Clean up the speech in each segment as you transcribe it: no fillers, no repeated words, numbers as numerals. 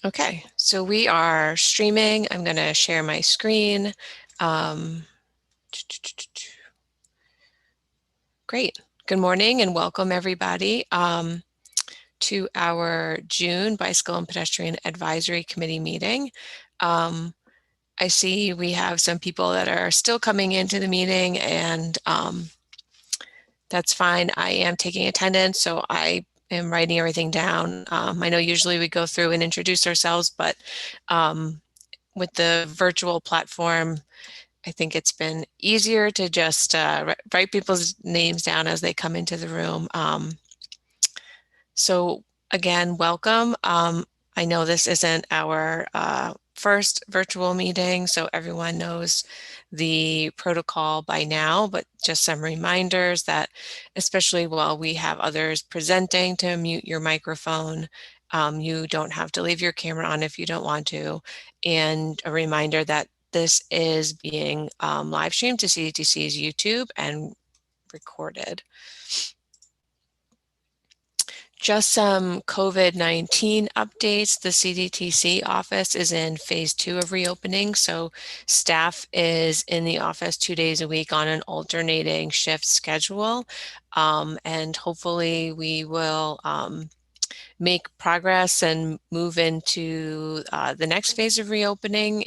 Okay, so we are streaming. I'm going to share my screen. Great. Good morning and welcome everybody to our June Bicycle and Pedestrian Advisory Committee meeting. I see we have some people that are still coming into the meeting, and that's fine. I am taking attendance, so I am writing everything down. I know usually we go through and introduce ourselves, but with the virtual platform, I think it's been easier to just write people's names down as they come into the room. So again, welcome. I know this isn't our first virtual meeting, so everyone knows the protocol by now, but just some reminders that, especially while we have others presenting, to mute your microphone. You don't have to leave your camera on if you don't want to. And a reminder that this is being live streamed to CDTC's YouTube and recorded. Just some COVID-19 updates. The CDTC office is in phase 2 of reopening, so staff is in the office 2 days a week on an alternating shift schedule, and hopefully we will make progress and move into the next phase of reopening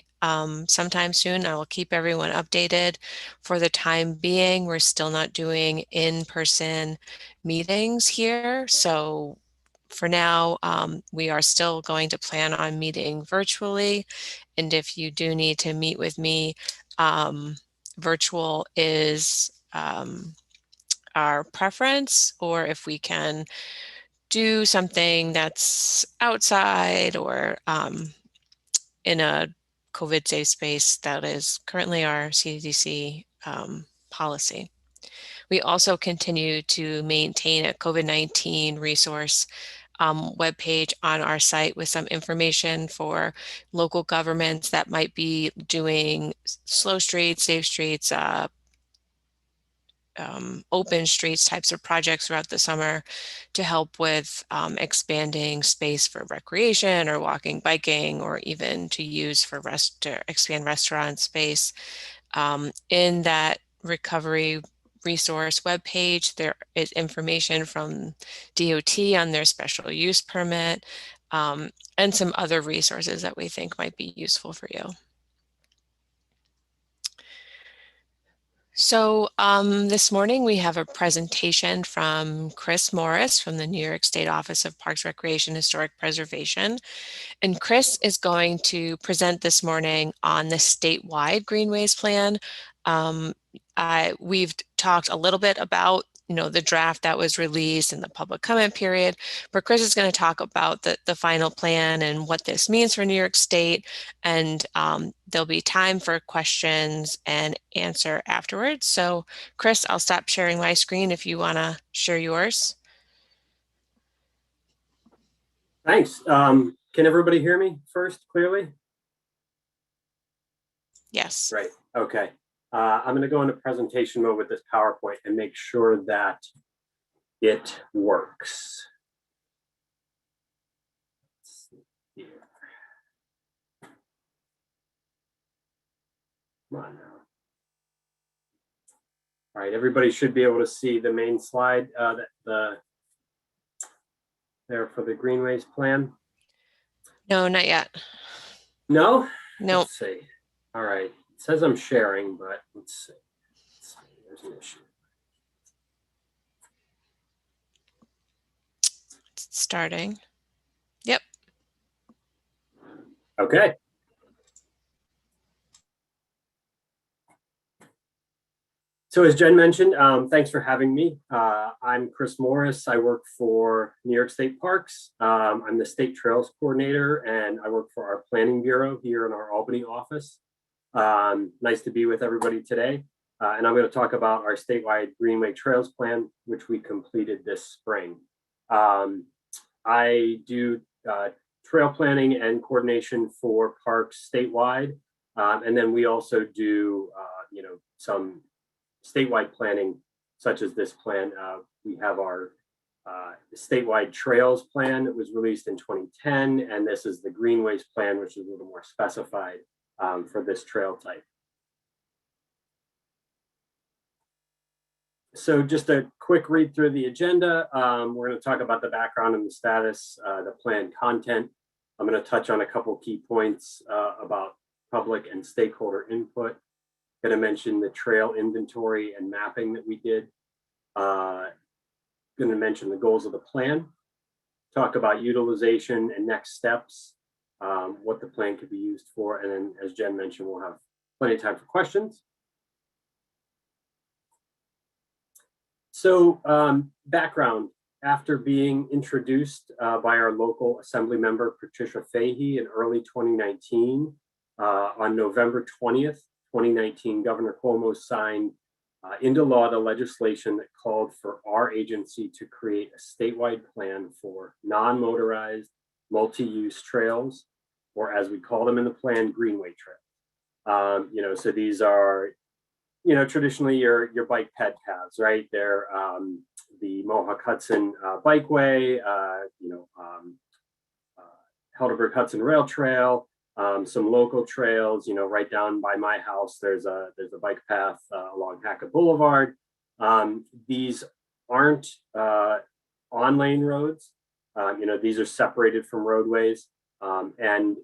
sometime soon. I will keep everyone updated. For the time being, we're still not doing in-person meetings here. So for now, we are still going to plan on meeting virtually. And if you do need to meet with me, virtual is our preference, or if we can do something that's outside or in a COVID safe space, that is currently our CDTC policy. We also continue to maintain a COVID-19 resource webpage on our site with some information for local governments that might be doing slow streets, safe streets, open streets types of projects throughout the summer to help with expanding space for recreation or walking, biking, or even to use for to expand restaurant space. In that recovery resource webpage, there is information from DOT on their special use permit, and some other resources that we think might be useful for you. So this morning we have a presentation from Chris Morris from the New York State Office of Parks, Recreation, Historic Preservation. And Chris is going to present this morning on the statewide Greenways plan. We've talked a little bit about the draft that was released in the public comment period, but Chris is going to talk about the final plan and what this means for New York State, and there'll be time for questions and answer afterwards. So Chris, I'll stop sharing my screen if you want to share yours. Thanks. Can everybody hear me first clearly? Yes. Right. Okay. I'm going to go into presentation mode with this PowerPoint and make sure that it works. Let's see here. Come on now. All right, everybody should be able to see the main slide there for the Greenways plan. No, not yet. No? No. Let's see. All right. It says I'm sharing, but let's see. There's an issue. It's starting. Yep. Okay. So as Jen mentioned, thanks for having me. I'm Chris Morris. I work for New York State Parks. I'm the State Trails Coordinator, and I work for our Planning Bureau here in our Albany office. Nice to be with everybody today. And I'm going to talk about our statewide Greenway Trails plan, which we completed this spring. I do trail planning and coordination for parks statewide. And then we also do, some statewide planning, such as this plan. We have our statewide trails plan that was released in 2010, and this is the Greenways plan, which is a little more specified for this trail type. So just a quick read through the agenda. We're going to talk about the background and the status, the plan content. I'm going to touch on a couple key points about public and stakeholder input. Going to mention the trail inventory and mapping that we did. Going to mention the goals of the plan, talk about utilization and next steps, what the plan could be used for, and then, as Jen mentioned, we'll have plenty of time for questions. So background, after being introduced by our local assembly member, Patricia Fahey, in early 2019, on November 20th, 2019, Governor Cuomo signed into law the legislation that called for our agency to create a statewide plan for non-motorized multi-use trails, or as we call them in the plan, Greenway trails. So these are, traditionally your bike ped paths, right? They're the Mohawk Hudson Bikeway, Helderberg Hudson Rail Trail, some local trails, right down by my house, there's a bike path along Hackett Boulevard. These aren't on-lane roads. These are separated from roadways. And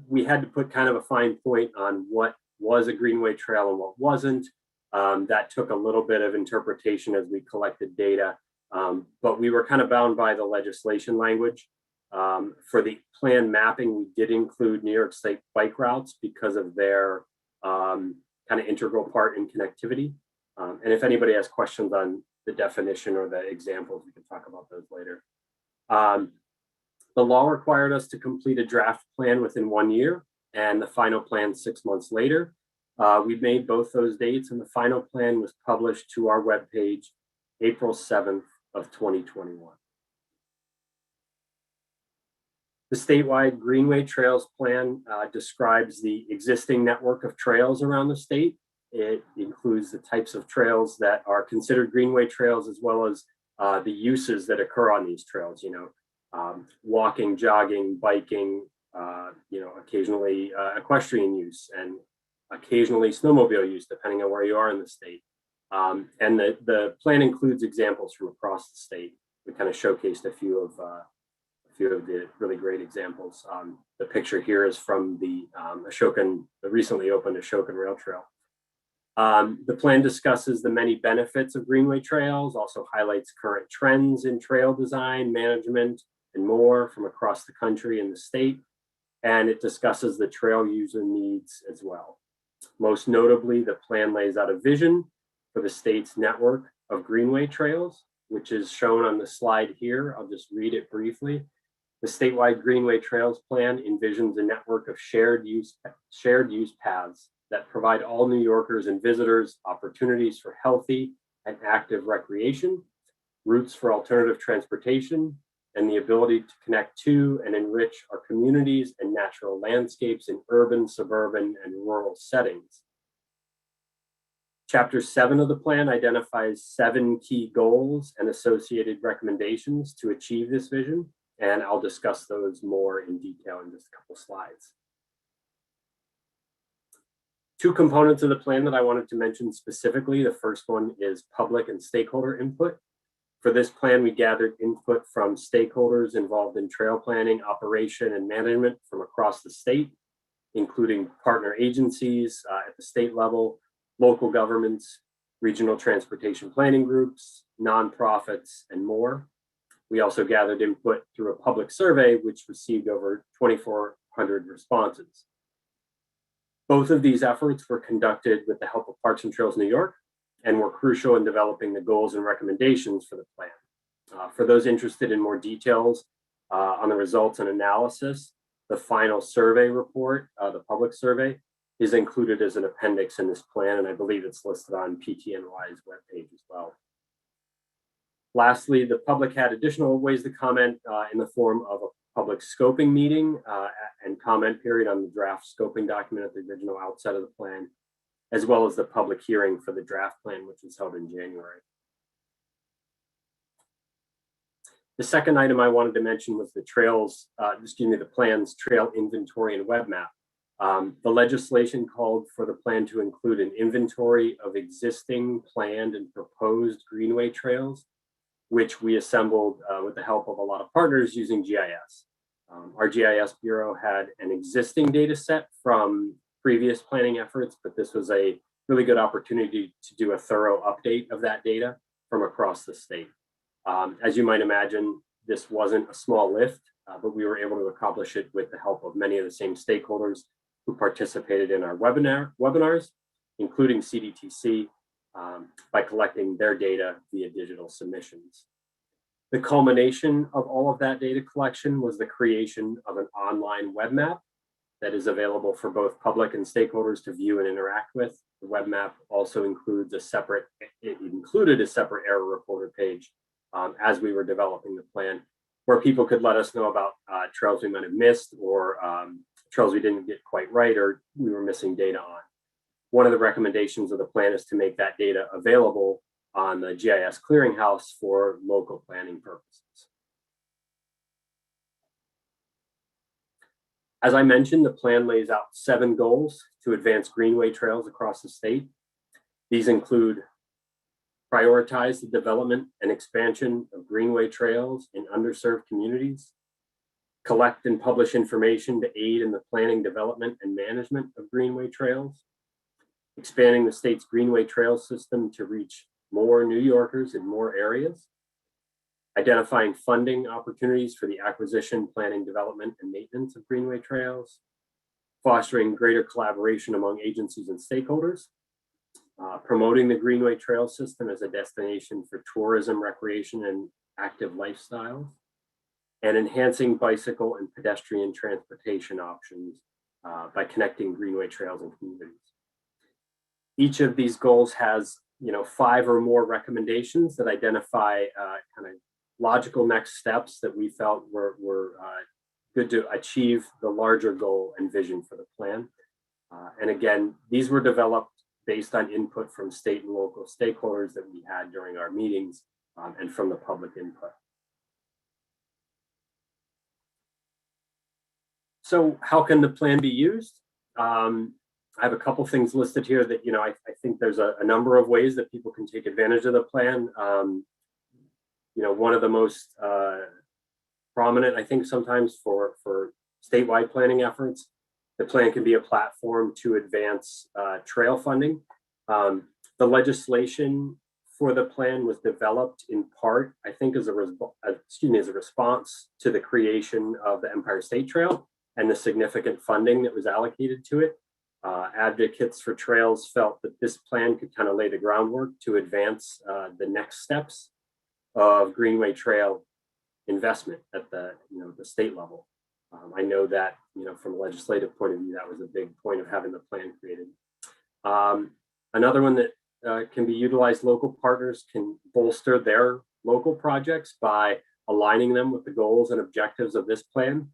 we had to put kind of a fine point on what was a Greenway trail and what wasn't. That took a little bit of interpretation as we collected data, but we were kind of bound by the legislation language. For the plan mapping, we did include New York State bike routes because of their kind of integral part in connectivity. And if anybody has questions on the definition or the examples, we can talk about those later. The law required us to complete a draft plan within 1 year and the final plan 6 months later. We made both those dates, and the final plan was published to our webpage April 7th of 2021. The statewide Greenway Trails Plan describes the existing network of trails around the state. It includes the types of trails that are considered Greenway trails, as well as the uses that occur on these trails, walking, jogging, biking, occasionally equestrian use, and occasionally snowmobile use, depending on where you are in the state. And the plan includes examples from across the state. We kind of showcased a few of the really great examples. The picture here is from the recently opened Ashokan Rail Trail. The plan discusses the many benefits of Greenway trails, also highlights current trends in trail design, management, and more from across the country and the state. And it discusses the trail user needs as well. Most notably, the plan lays out a vision for the state's network of Greenway trails, which is shown on the slide here. I'll just read it briefly. The statewide Greenway Trails Plan envisions a network of shared use paths that provide all New Yorkers and visitors opportunities for healthy and active recreation, routes for alternative transportation, and the ability to connect to and enrich our communities and natural landscapes in urban, suburban, and rural settings. Chapter 7 of the plan identifies 7 key goals and associated recommendations to achieve this vision, and I'll discuss those more in detail in just a couple slides. 2 components of the plan that I wanted to mention specifically. The first one is public and stakeholder input. For this plan, we gathered input from stakeholders involved in trail planning, operation, and management from across the state, including partner agencies at the state level, local governments, regional transportation planning groups, nonprofits, and more. We also gathered input through a public survey, which received over 2,400 responses. Both of these efforts were conducted with the help of Parks and Trails New York, and were crucial in developing the goals and recommendations for the plan. For those interested in more details on the results and analysis, the final survey report, the public survey, is included as an appendix in this plan, and I believe it's listed on PTNY's webpage as well. Lastly, the public had additional ways to comment in the form of a public scoping meeting and comment period on the draft scoping document at the original outset of the plan, as well as the public hearing for the draft plan, which was held in January. The second item I wanted to mention was the the plan's trail inventory and web map. The legislation called for the plan to include an inventory of existing planned and proposed greenway trails, which we assembled with the help of a lot of partners using GIS. Our GIS Bureau had an existing data set from previous planning efforts, but this was a really good opportunity to do a thorough update of that data from across the state. As you might imagine, this wasn't a small lift, but we were able to accomplish it with the help of many of the same stakeholders who participated in our webinars, including CDTC, by collecting their data via digital submissions. The culmination of all of that data collection was the creation of an online web map that is available for both public and stakeholders to view and interact with. The web map also included a separate error reporter page as we were developing the plan, where people could let us know about trails we might have missed, or trails we didn't get quite right, or we were missing data on. One of the recommendations of the plan is to make that data available on the GIS clearinghouse for local planning purposes. As I mentioned, the plan lays out 7 goals to advance greenway trails across the state. These include prioritize the development and expansion of greenway trails in underserved communities, collect and publish information to aid in the planning, development, and management of greenway trails, expanding the state's greenway trail system to reach more New Yorkers in more areas, identifying funding opportunities for the acquisition, planning, development, and maintenance of greenway trails, fostering greater collaboration among agencies and stakeholders, promoting the greenway trail system as a destination for tourism, recreation, and active lifestyles, and enhancing bicycle and pedestrian transportation options by connecting greenway trails and communities. Each of these goals has 5 or more recommendations that identify kind of logical next steps that we felt were good to achieve the larger goal and vision for the plan. And again, these were developed based on input from state and local stakeholders that we had during our meetings and from the public input. So how can the plan be used? I have a couple things listed here that, I think there's a number of ways that people can take advantage of the plan. One of the most prominent, I think sometimes for statewide planning efforts, the plan can be a platform to advance trail funding. The legislation for the plan was developed in part, I think, as a response to the creation of the Empire State Trail and the significant funding that was allocated to it. Advocates for trails felt that this plan could kind of lay the groundwork to advance the next steps of Greenway Trail investment at the state level. I know that from a legislative point of view, that was a big point of having the plan created. Another one that can be utilized: local partners can bolster their local projects by aligning them with the goals and objectives of this plan.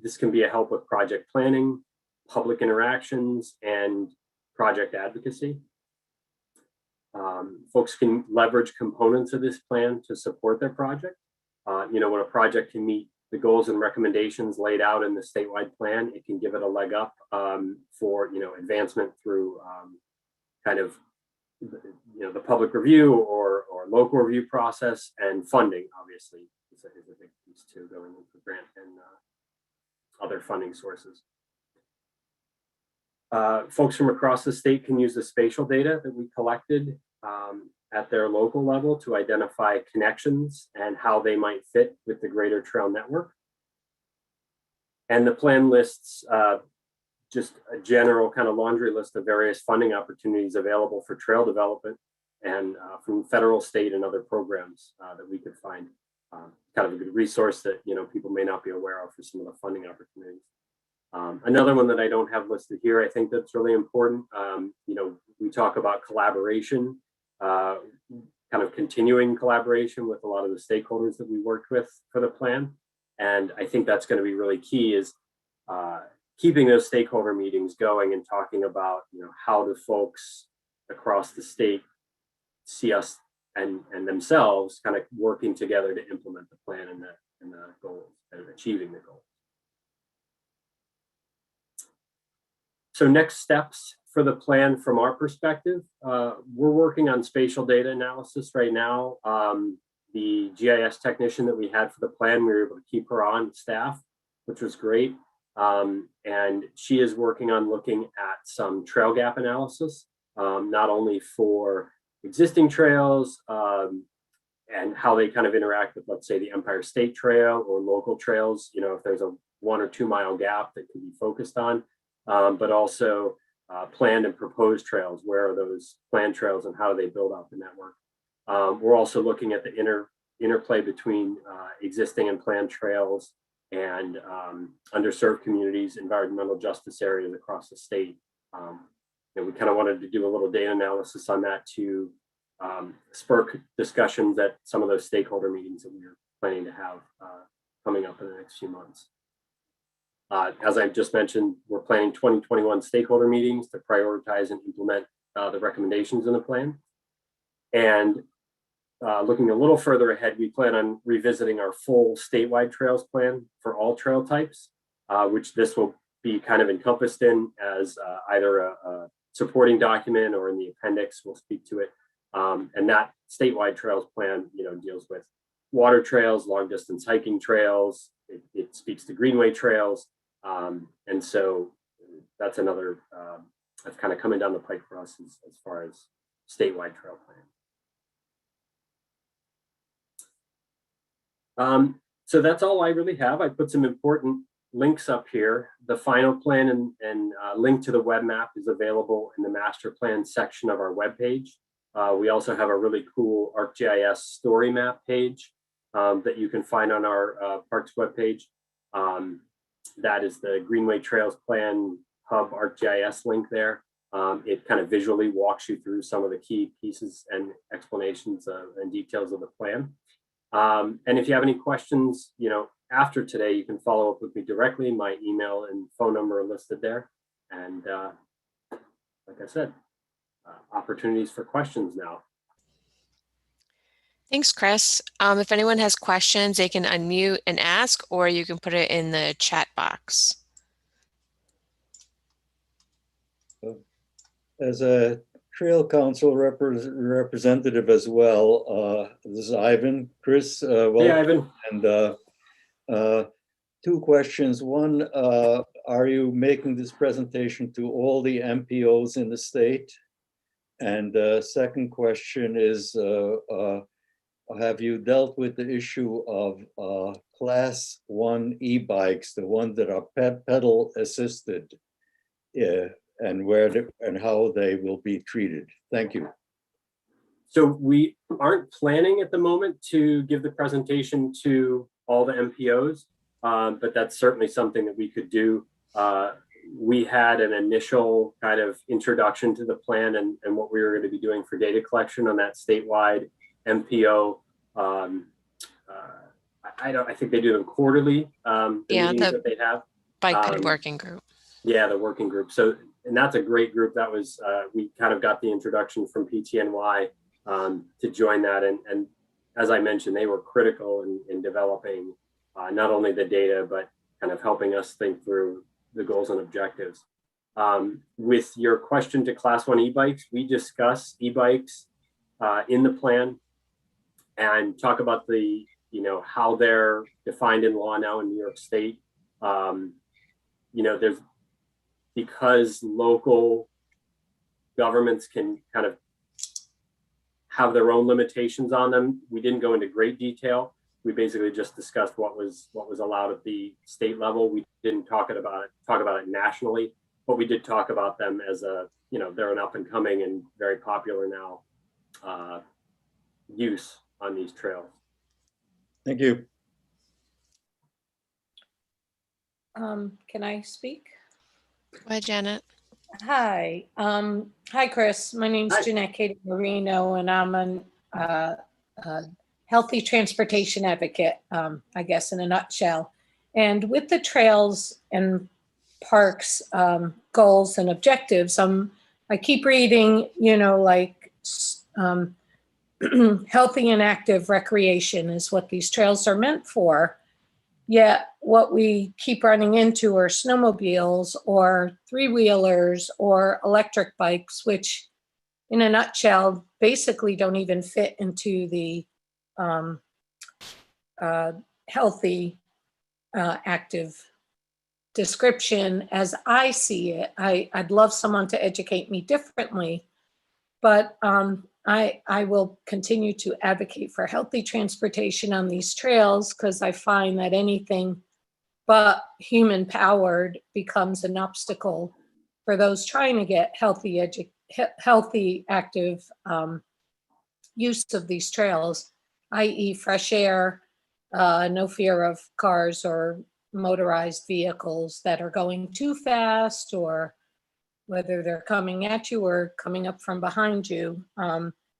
This can be a help with project planning, public interactions, and project advocacy. Folks can leverage components of this plan to support their project. When a project can meet the goals and recommendations laid out in the statewide plan, it can give it a leg up for advancement through the public review or local review process, and funding obviously is a big piece too, going into grant and other funding sources. Folks from across the state can use the spatial data that we collected at their local level to identify connections and how they might fit with the greater trail network. And the plan lists just a general kind of laundry list of various funding opportunities available for trail development, and from federal, state, and other programs that we could find. Kind of a good resource that people may not be aware of for some of the funding opportunities. Another one that I don't have listed here, I think that's really important. We talk about collaboration, kind of continuing collaboration with a lot of the stakeholders that we worked with for the plan. And I think that's going to be really key, is keeping those stakeholder meetings going and talking about, how do folks across the state see us and themselves kind of working together to implement the plan and the goals and achieving the goals. So next steps for the plan from our perspective, we're working on spatial data analysis right now. The GIS technician that we had for the plan, we were able to keep her on staff, which was great. And she is working on looking at some trail gap analysis, not only for existing trails and how they kind of interact with, let's say, the Empire State Trail or local trails, you know, if there's a 1 or 2 mile gap that could be focused on, but also planned and proposed trails. Where are those planned trails and how do they build out the network? We're also looking at the interplay between existing and planned trails and underserved communities, environmental justice areas across the state. And we kind of wanted to do a little data analysis on that to spur discussions at some of those stakeholder meetings that we are planning to have coming up in the next few months. As I just mentioned, we're planning 2021 stakeholder meetings to prioritize and implement the recommendations in the plan. And looking a little further ahead, we plan on revisiting our full statewide trails plan for all trail types, which this will be kind of encompassed in as either a supporting document or in the appendix. We'll speak to it. And that statewide trails plan, you know, deals with water trails, long distance hiking trails. It speaks to Greenway trails. And so that's another that's kind of coming down the pike for us as far as statewide trail plan. So that's all I really have. I put some important links up here. The final plan and link to the web map is available in the master plan section of our webpage. We also have a really cool ArcGIS story map page that you can find on our Parks webpage. That is the Greenway Trails Plan Hub ArcGIS link there. It kind of visually walks you through some of the key pieces and explanations and details of the plan. And if you have any questions, you know, after today, you can follow up with me directly. My email and phone number are listed there. And like I said, opportunities for questions now. Thanks, Chris. If anyone has questions, they can unmute and ask, or you can put it in the chat box. As a Trail Council representative as well, this is Ivan. Chris, welcome. Hey, Ivan. And 2 questions. One, are you making this presentation to all the MPOs in the state? And second question is, have you dealt with the issue of class 1 e-bikes, the ones that are pedal assisted, and and how they will be treated? Thank you. So we aren't planning at the moment to give the presentation to all the MPOs, but that's certainly something that we could do. We had an initial kind of introduction to the plan and what we were going to be doing for data collection on that statewide MPO. I think they do them quarterly. The meetings that they have. Bike working group. Yeah, the working group. So, and that's a great group. That was, we kind of got the introduction from PTNY to join that. And as I mentioned, they were critical in developing not only the data, but kind of helping us think through the goals and objectives. With your question to class 1 e-bikes, we discuss e-bikes in the plan and talk about the, you know, how they're defined in law now in New York State. You know, there's, because local governments can kind of have their own limitations on them, we didn't go into great detail. We basically just discussed what was allowed at the state level. We didn't talk about it nationally, but we did talk about them as a, you know, they're an up and coming and very popular now use on these trails. Thank you. Can I speak? Go ahead, Janet. Hi. Hi, Chris. My name's Jeanette Katie Marino, and I'm a healthy transportation advocate, I guess, in a nutshell. And with the trails and parks goals and objectives, I keep reading, you know, like healthy and active recreation is what these trails are meant for. Yet what we keep running into are snowmobiles or three-wheelers or electric bikes, which in a nutshell basically don't even fit into the healthy, active description as I see it. I'd love someone to educate me differently, but I will continue to advocate for healthy transportation on these trails because I find that anything but human powered becomes an obstacle for those trying to get healthy, active use of these trails, i.e. fresh air, no fear of cars or motorized vehicles that are going too fast, or whether they're coming at you or coming up from behind you.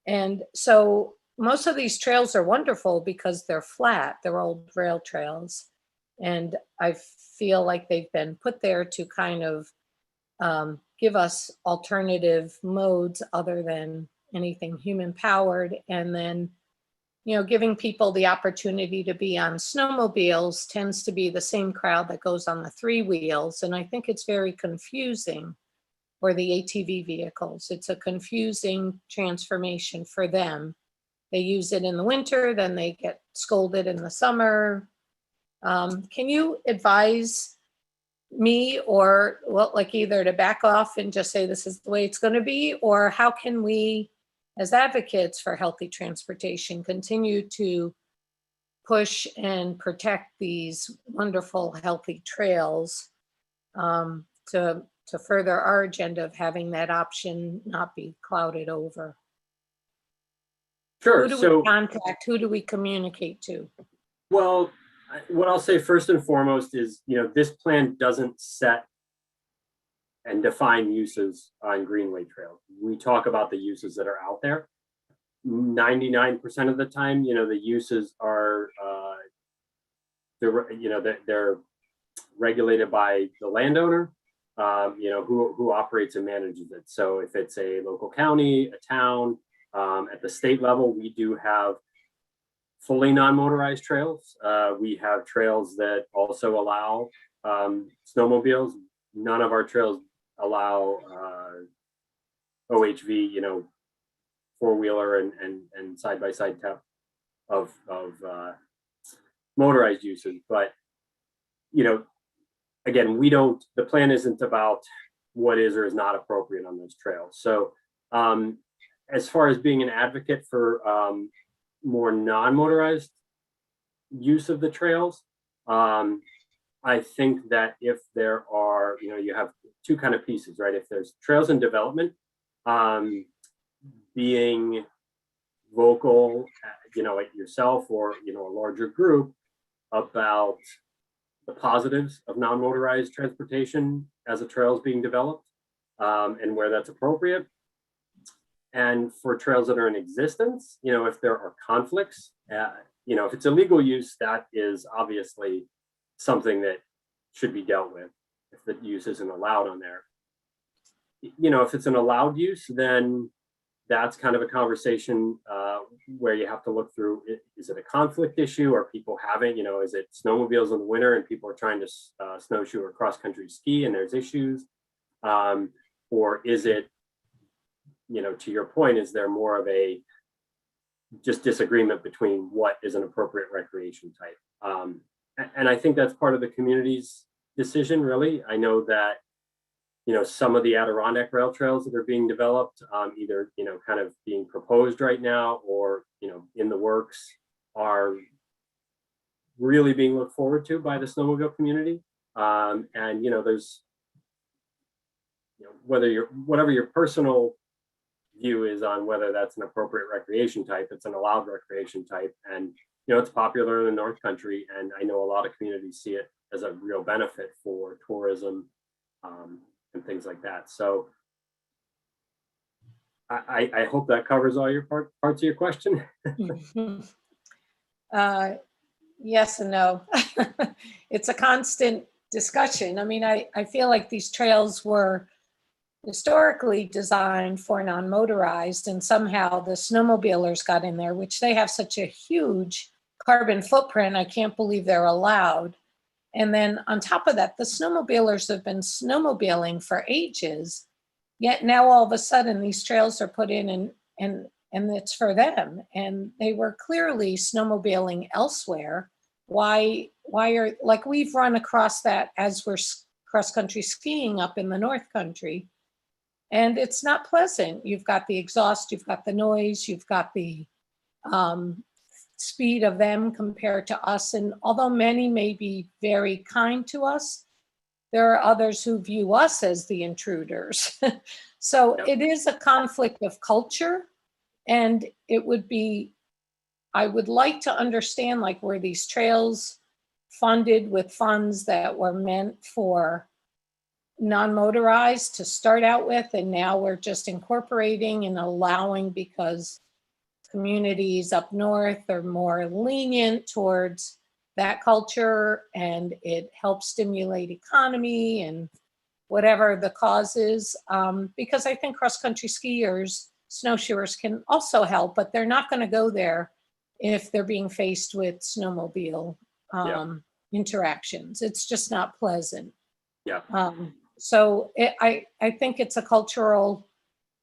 And so most of these trails are wonderful because they're flat, they're old rail trails. And I feel like they've been put there to kind of give us alternative modes other than anything human powered. And then, you know, giving people the opportunity to be on snowmobiles tends to be the same crowd that goes on the three wheels. And I think it's very confusing, or the ATV vehicles. It's a confusing transformation for them. They use it in the winter, then they get scolded in the summer. Can you advise me, or well, like either to back off and just say this is the way it's going to be, or how can we, as advocates for healthy transportation, continue to push and protect these wonderful healthy trails to further our agenda of having that option not be clouded over? Sure. Who do we contact? Who do we communicate to? Well, what I'll say first and foremost is, you know, this plan doesn't set and define uses on Greenway trails. We talk about the uses that are out there. 99% of the time, you know, the uses are, they're regulated by the landowner, you know, who operates and manages it. So if it's a local county, a town, at the state level, we do have fully non-motorized trails. We have trails that also allow snowmobiles. None of our trails allow OHV, you know, four-wheeler and side-by-side type of motorized uses. But, you know, again, the plan isn't about what is or is not appropriate on those trails. So as far as being an advocate for more non-motorized use of the trails, I think that if there are, you know, you have two kind of pieces, right? If there's trails in development, being vocal, you know, at yourself or, you know, a larger group about the positives of non-motorized transportation as a trail is being developed, and where that's appropriate. And for trails that are in existence, you know, if there are conflicts, you know, if it's illegal use, that is obviously something that should be dealt with if the use isn't allowed on there. You know, if it's an allowed use, then that's kind of a conversation where you have to look through, is it a conflict issue? Are people having, you know, is it snowmobiles in the winter and people are trying to snowshoe or cross-country ski and there's issues? Or is it, you know, to your point, is there more of a just disagreement between what is an appropriate recreation type? And I think that's part of the community's decision, really. I know that, you know, some of the Adirondack rail trails that are being developed, either, you know, kind of being proposed right now or, you know, in the works, are really being looked forward to by the snowmobile community. And, you know, there's, you know, whatever your personal view is on whether that's an appropriate recreation type, it's an allowed recreation type. And, you know, it's popular in the North Country. And I know a lot of communities see it as a real benefit for tourism, and things like that. So I hope that covers all your parts of your question. Yes and no. It's a constant discussion. I mean, I feel like these trails were historically designed for non-motorized, and somehow the snowmobilers got in there, which they have such a huge carbon footprint. I can't believe they're allowed. And then on top of that, the snowmobilers have been snowmobiling for ages, yet now all of a sudden these trails are put in and it's for them. And they were clearly snowmobiling elsewhere. Why are, like, we've run across that as we're cross-country skiing up in the North Country, and it's not pleasant. You've got the exhaust, you've got the noise, you've got the speed of them compared to us. And although many may be very kind to us, there are others who view us as the intruders. So it is a conflict of culture. And it would be, I would like to understand, like, were these trails funded with funds that were meant for non-motorized to start out with, and now we're just incorporating and allowing because communities up north are more lenient towards that culture and it helps stimulate economy and whatever the cause is. Because I think cross-country skiers, snowshoers can also help, but they're not going to go there if they're being faced with snowmobile interactions. It's just not pleasant. Yeah. So I think it's a cultural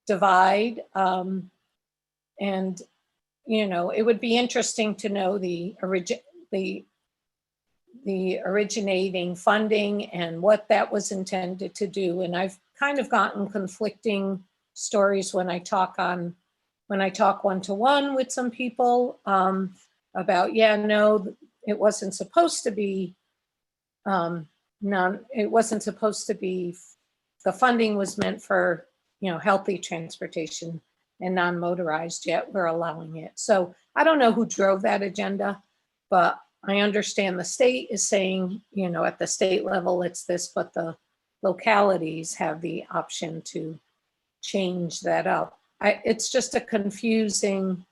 divide. And, you know, it would be interesting to know the originating funding and what that was intended to do. And I've kind of gotten conflicting stories when I talk one-to-one with some people about, no, it wasn't supposed to be, it wasn't supposed to be, the funding was meant for, healthy transportation and non-motorized, yet we're allowing it. So I don't know who drove that agenda, but I understand the state is saying, at the state level, it's this, but the localities have the option to change that up. It's just a confusing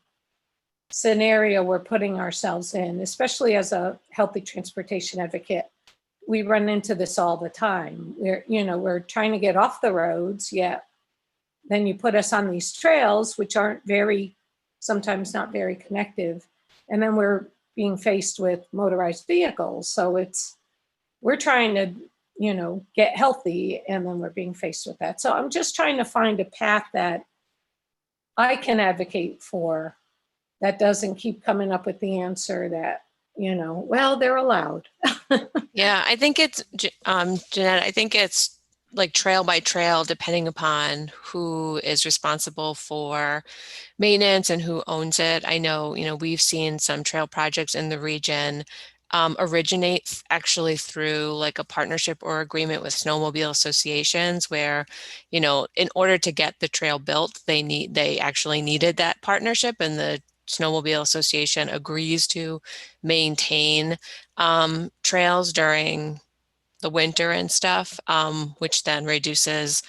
scenario we're putting ourselves in, especially as a healthy transportation advocate. We run into this all the time. We're trying to get off the roads, yet then you put us on these trails, which aren't sometimes not very connective. And then we're being faced with motorized vehicles. So we're trying to, get healthy, and then we're being faced with that. So I'm just trying to find a path that I can advocate for that doesn't keep coming up with the answer that, well, they're allowed. Yeah, I think it's, Jeanette, I think it's like trail by trail, depending upon who is responsible for maintenance and who owns it. I know, we've seen some trail projects in the region originate actually through like a partnership or agreement with snowmobile associations where, in order to get the trail built, they actually needed that partnership, and the snowmobile association agrees to maintain trails during the winter and stuff, which then reduces,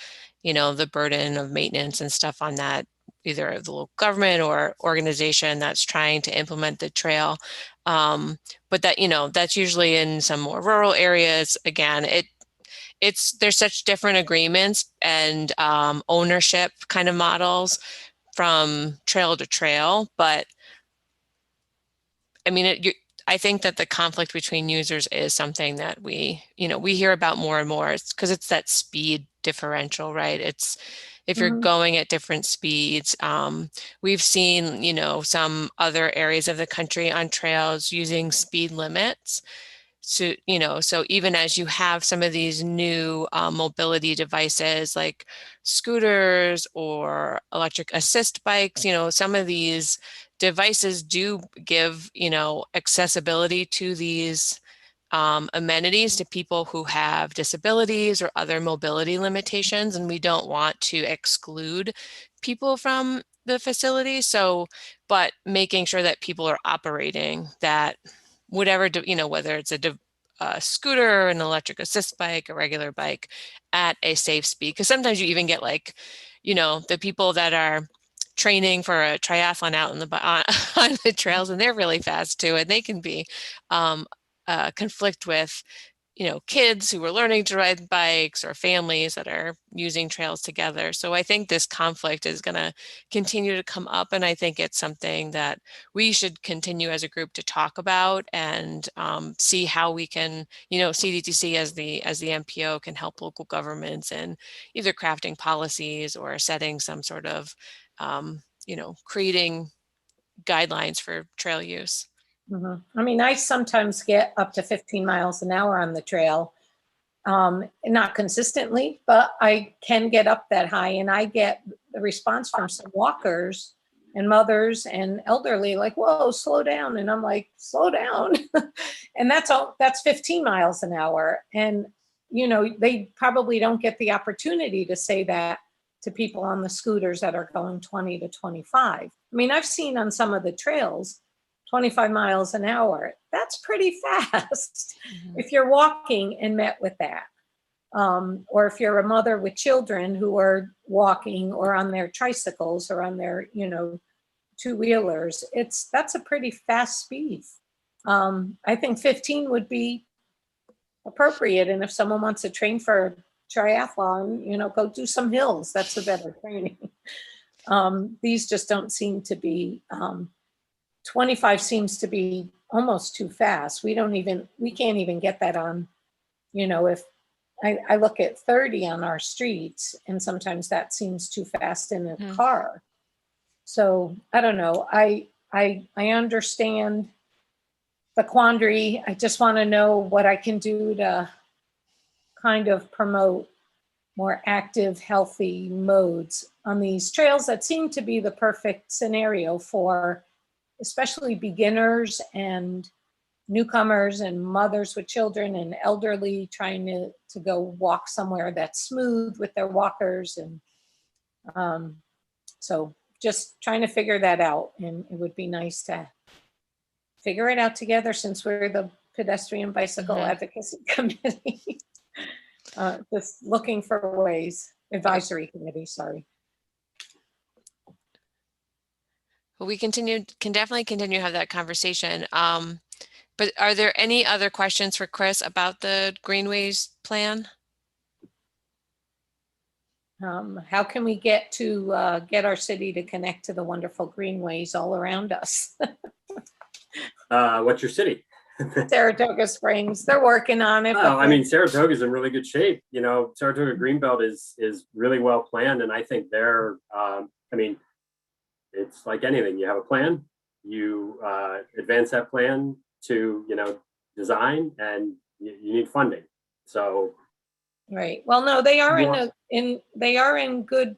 the burden of maintenance and stuff on that, either the local government or organization that's trying to implement the trail. But that, that's usually in some more rural areas. Again, there's such different agreements and ownership kind of models from trail to trail. But I mean, I think that the conflict between users is something that we hear about more and more. It's because it's that speed differential, right? It's if you're going at different speeds. We've seen, some other areas of the country on trails using speed limits. So, so even as you have some of these new mobility devices like scooters or electric assist bikes, some of these devices do give, accessibility to these amenities to people who have disabilities or other mobility limitations, and we don't want to exclude people from the facility. So, but making sure that people are operating that whatever, whether it's a scooter, an electric assist bike, a regular bike at a safe speed. Because sometimes you even get like, the people that are training for a triathlon out on the trails, and they're really fast too, and they can be conflict with kids who are learning to ride bikes or families that are using trails together. So I think this conflict is going to continue to come up. And I think it's something that we should continue as a group to talk about and see how we can, CDTC as the MPO can help local governments in either crafting policies or setting some sort of, creating guidelines for trail use. I mean, I sometimes get up to 15 miles an hour on the trail, not consistently, but I can get up that high, and I get the response from some walkers and mothers and elderly like, whoa, slow down. And I'm like, slow down. And that's 15 miles an hour. And, they probably don't get the opportunity to say that to people on the scooters that are going 20 to 25. I mean, I've seen on some of the trails, 25 miles an hour. That's pretty fast if you're walking and met with that. Or if you're a mother with children who are walking or on their tricycles or on their, two-wheelers, that's a pretty fast speed. I think 15 would be appropriate. And if someone wants to train for triathlon, go do some hills. That's a better training. These just don't seem to be, 25 seems to be almost too fast. We can't even get that on, if I look at 30 on our streets, and sometimes that seems too fast in a car. So I don't know. I understand the quandary. I just want to know what I can do to kind of promote more active, healthy modes on these trails that seem to be the perfect scenario for especially beginners and newcomers and mothers with children and elderly trying to go walk somewhere that's smooth with their walkers. And so just trying to figure that out. And it would be nice to figure it out together since we're the Pedestrian Bicycle Advocacy Committee. Just looking for ways, advisory committee, sorry. Well, we can definitely continue to have that conversation. But are there any other questions for Chris about the Greenways plan? How can we get our city to connect to the wonderful greenways all around us? What's your city? Saratoga Springs. They're working on it. Oh, I mean, Saratoga's in really good shape. Saratoga Greenbelt is really well planned, and I think they're. It's like anything. You have a plan, you advance that plan to design, and you need funding. So. Right. Well, no, they are in good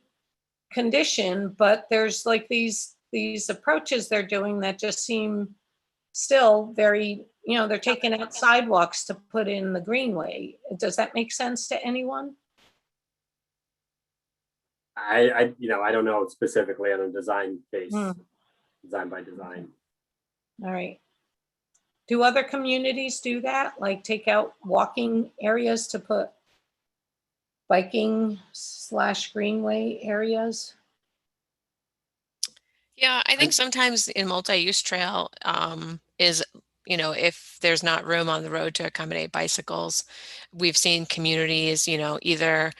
condition, but there's like these approaches they're doing that just seem still very, they're taking out sidewalks to put in the Greenway. Does that make sense to anyone? I don't know specifically on a design base, design by design. All right. Do other communities do that? Like take out walking areas to put biking/greenway areas? Yeah, I think sometimes in multi-use trail is, if there's not room on the road to accommodate bicycles, we've seen communities, either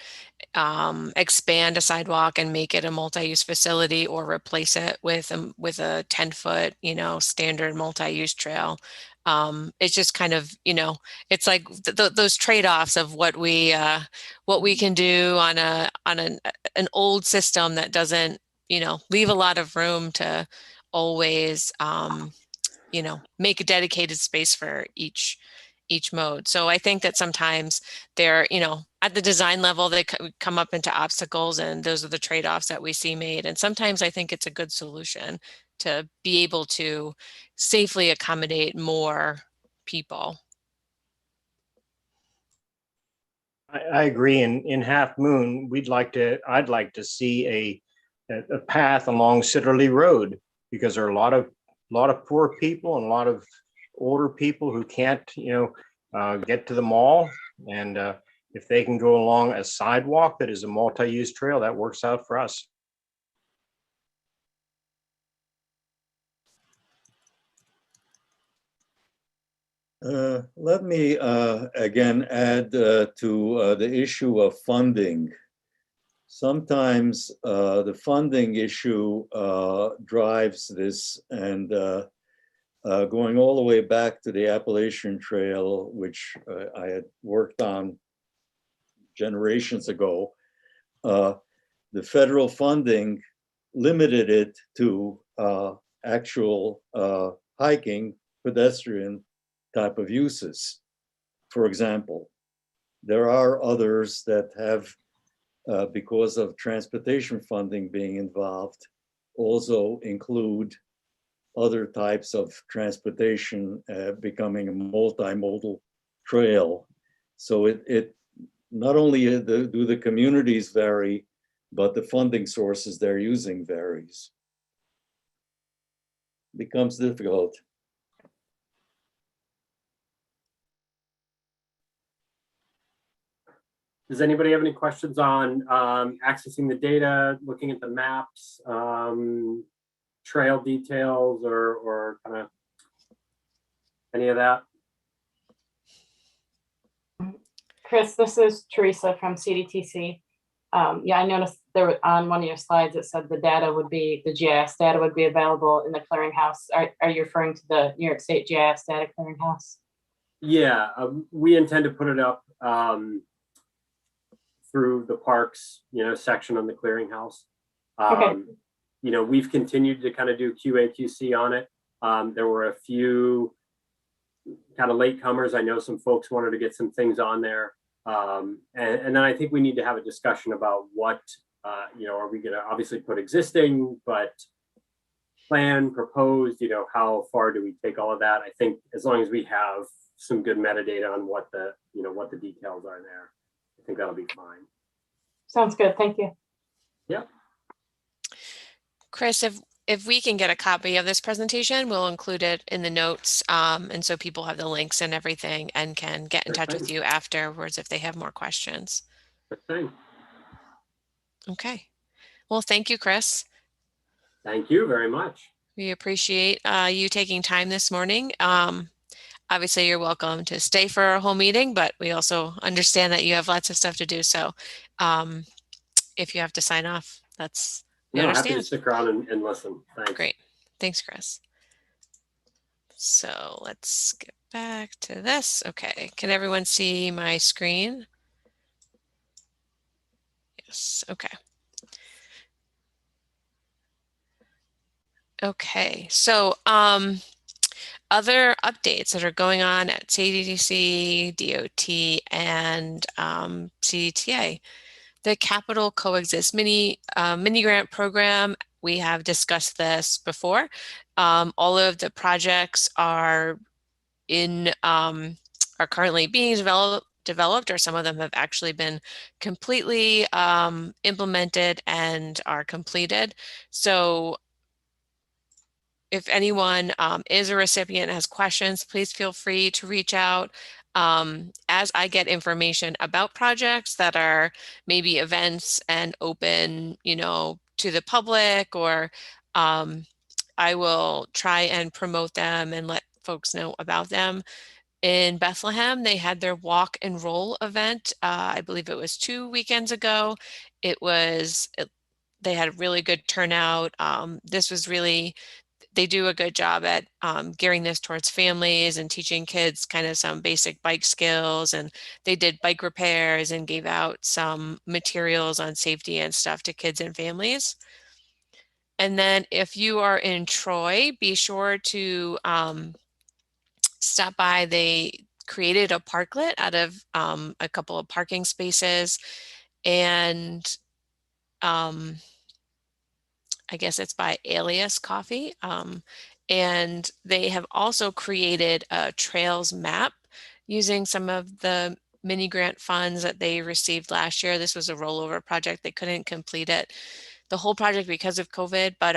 expand a sidewalk and make it a multi-use facility or replace it with a 10-foot, standard multi-use trail. It's just kind of, it's like those trade-offs of what we can do on an old system that doesn't, leave a lot of room to always, make a dedicated space for each mode. So I think that sometimes they're, at the design level, they come up into obstacles, and those are the trade-offs that we see made. And sometimes I think it's a good solution to be able to safely accommodate more people. I agree. In Half Moon, I'd like to see a path along Sitterley Road, because there are a lot of poor people and a lot of older people who can't, get to the mall. And if they can go along a sidewalk that is a multi-use trail, that works out for us. Let me again add to the issue of funding. Sometimes the funding issue drives this, and going all the way back to the Appalachian Trail, which I had worked on generations ago, the federal funding limited it to actual hiking, pedestrian type of uses. For example, there are others that have, because of transportation funding being involved, also include other types of transportation becoming a multimodal trail. So it not only do the communities vary, but the funding sources they're using varies. Becomes difficult. Does anybody have any questions on accessing the data, looking at the maps, trail details, or kind of any of that? Chris, this is Teresa from CDTC. Yeah, I noticed there on one of your slides it said the data would be, the GIS data would be available in the clearinghouse. Are you referring to the New York State GIS data clearinghouse? Yeah, we intend to put it up through the parks, section on the clearinghouse. Okay. We've continued to kind of do QA QC on it. There were a few kind of latecomers. I know some folks wanted to get some things on there. And then I think we need to have a discussion about what, are we going to obviously put existing, but plan, proposed, how far do we take all of that? I think as long as we have some good metadata on what the, what the details are there, I think that'll be fine. Sounds good. Thank you. Yeah. Chris, if we can get a copy of this presentation, we'll include it in the notes. And so people have the links and everything and can get in touch with you afterwards if they have more questions. Okay. Well, thank you, Chris. Thank you very much. We appreciate you taking time this morning. Obviously, you're welcome to stay for our whole meeting, but we also understand that you have lots of stuff to do. So if you have to sign off, that's happy to stick around and listen. Thanks. Great. Thanks, Chris. So let's get back to this. Okay. Can everyone see my screen? Yes. Okay. Okay. So other updates that are going on at CDTC, DOT, and CDTA. The Capital Coexist mini grant program, we have discussed this before. All of the projects are currently being developed, or some of them have actually been completely implemented and are completed. So if anyone is a recipient and has questions, please feel free to reach out. As I get information about projects that are maybe events and open, to the public, or I will try and promote them and let folks know about them. In Bethlehem, they had their walk and roll event. I believe it was 2 weekends ago. They had a really good turnout. This was really, they do a good job at gearing this towards families and teaching kids kind of some basic bike skills. And they did bike repairs and gave out some materials on safety and stuff to kids and families. And then if you are in Troy, be sure to stop by. They created a parklet out of a couple of parking spaces, and I guess it's by Alias Coffee. And they have also created a trails map using some of the mini grant funds that they received last year. This was a rollover project. They couldn't complete it, the whole project, because of COVID, but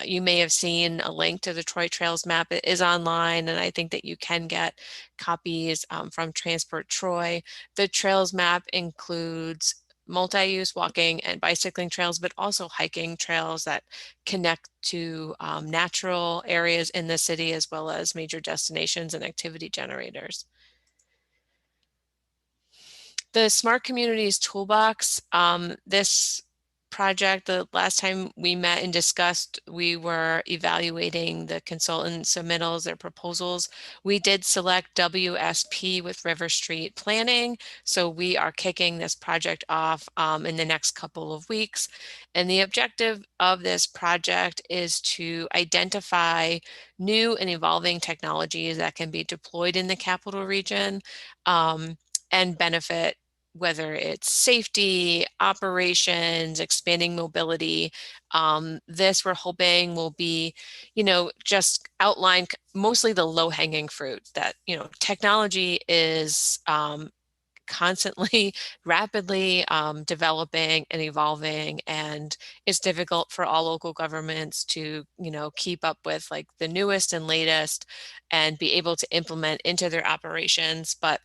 you may have seen a link to the Troy Trails map. It is online, and I think that you can get copies from Transport Troy. The trails map includes multi-use walking and bicycling trails, but also hiking trails that connect to natural areas in the city as well as major destinations and activity generators. The Smart Communities Toolbox, this project, the last time we met and discussed, we were evaluating the consultant submittals, their proposals. We did select WSP with River Street Planning. So we are kicking this project off in the next couple of weeks. And the objective of this project is to identify new and evolving technologies that can be deployed in the capital region and benefit, whether it's safety, operations, expanding mobility. This we're hoping will be, just outline mostly the low-hanging fruit that, technology is constantly, rapidly developing and evolving, and it's difficult for all local governments to, keep up with like the newest and latest and be able to implement into their operations. But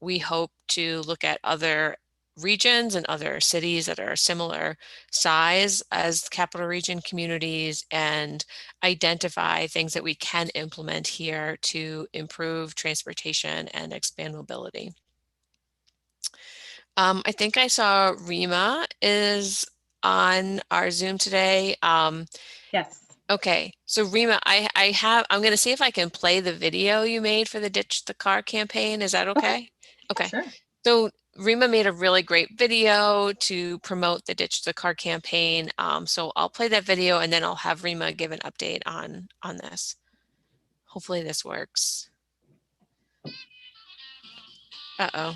we hope to look at other regions and other cities that are similar size as capital region communities and identify things that we can implement here to improve transportation and expand mobility. I think I saw Rima is on our Zoom today. Yes. Okay, so Rima, I'm going to see if I can play the video you made for the Ditch the Car campaign. Is that okay? Okay. Sure. So Rima made a really great video to promote the Ditch the Car campaign. So I'll play that video and then I'll have Rima give an update on this. Hopefully this works. Uh-oh.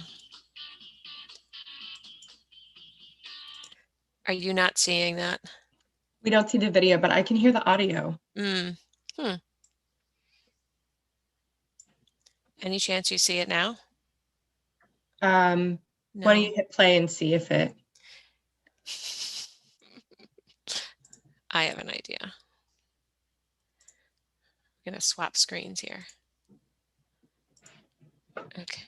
Are you not seeing that? We don't see the video, but I can hear the audio. Any chance you see it now? No. Why don't you hit play and see if it... I have an idea. I'm gonna swap screens here. Okay.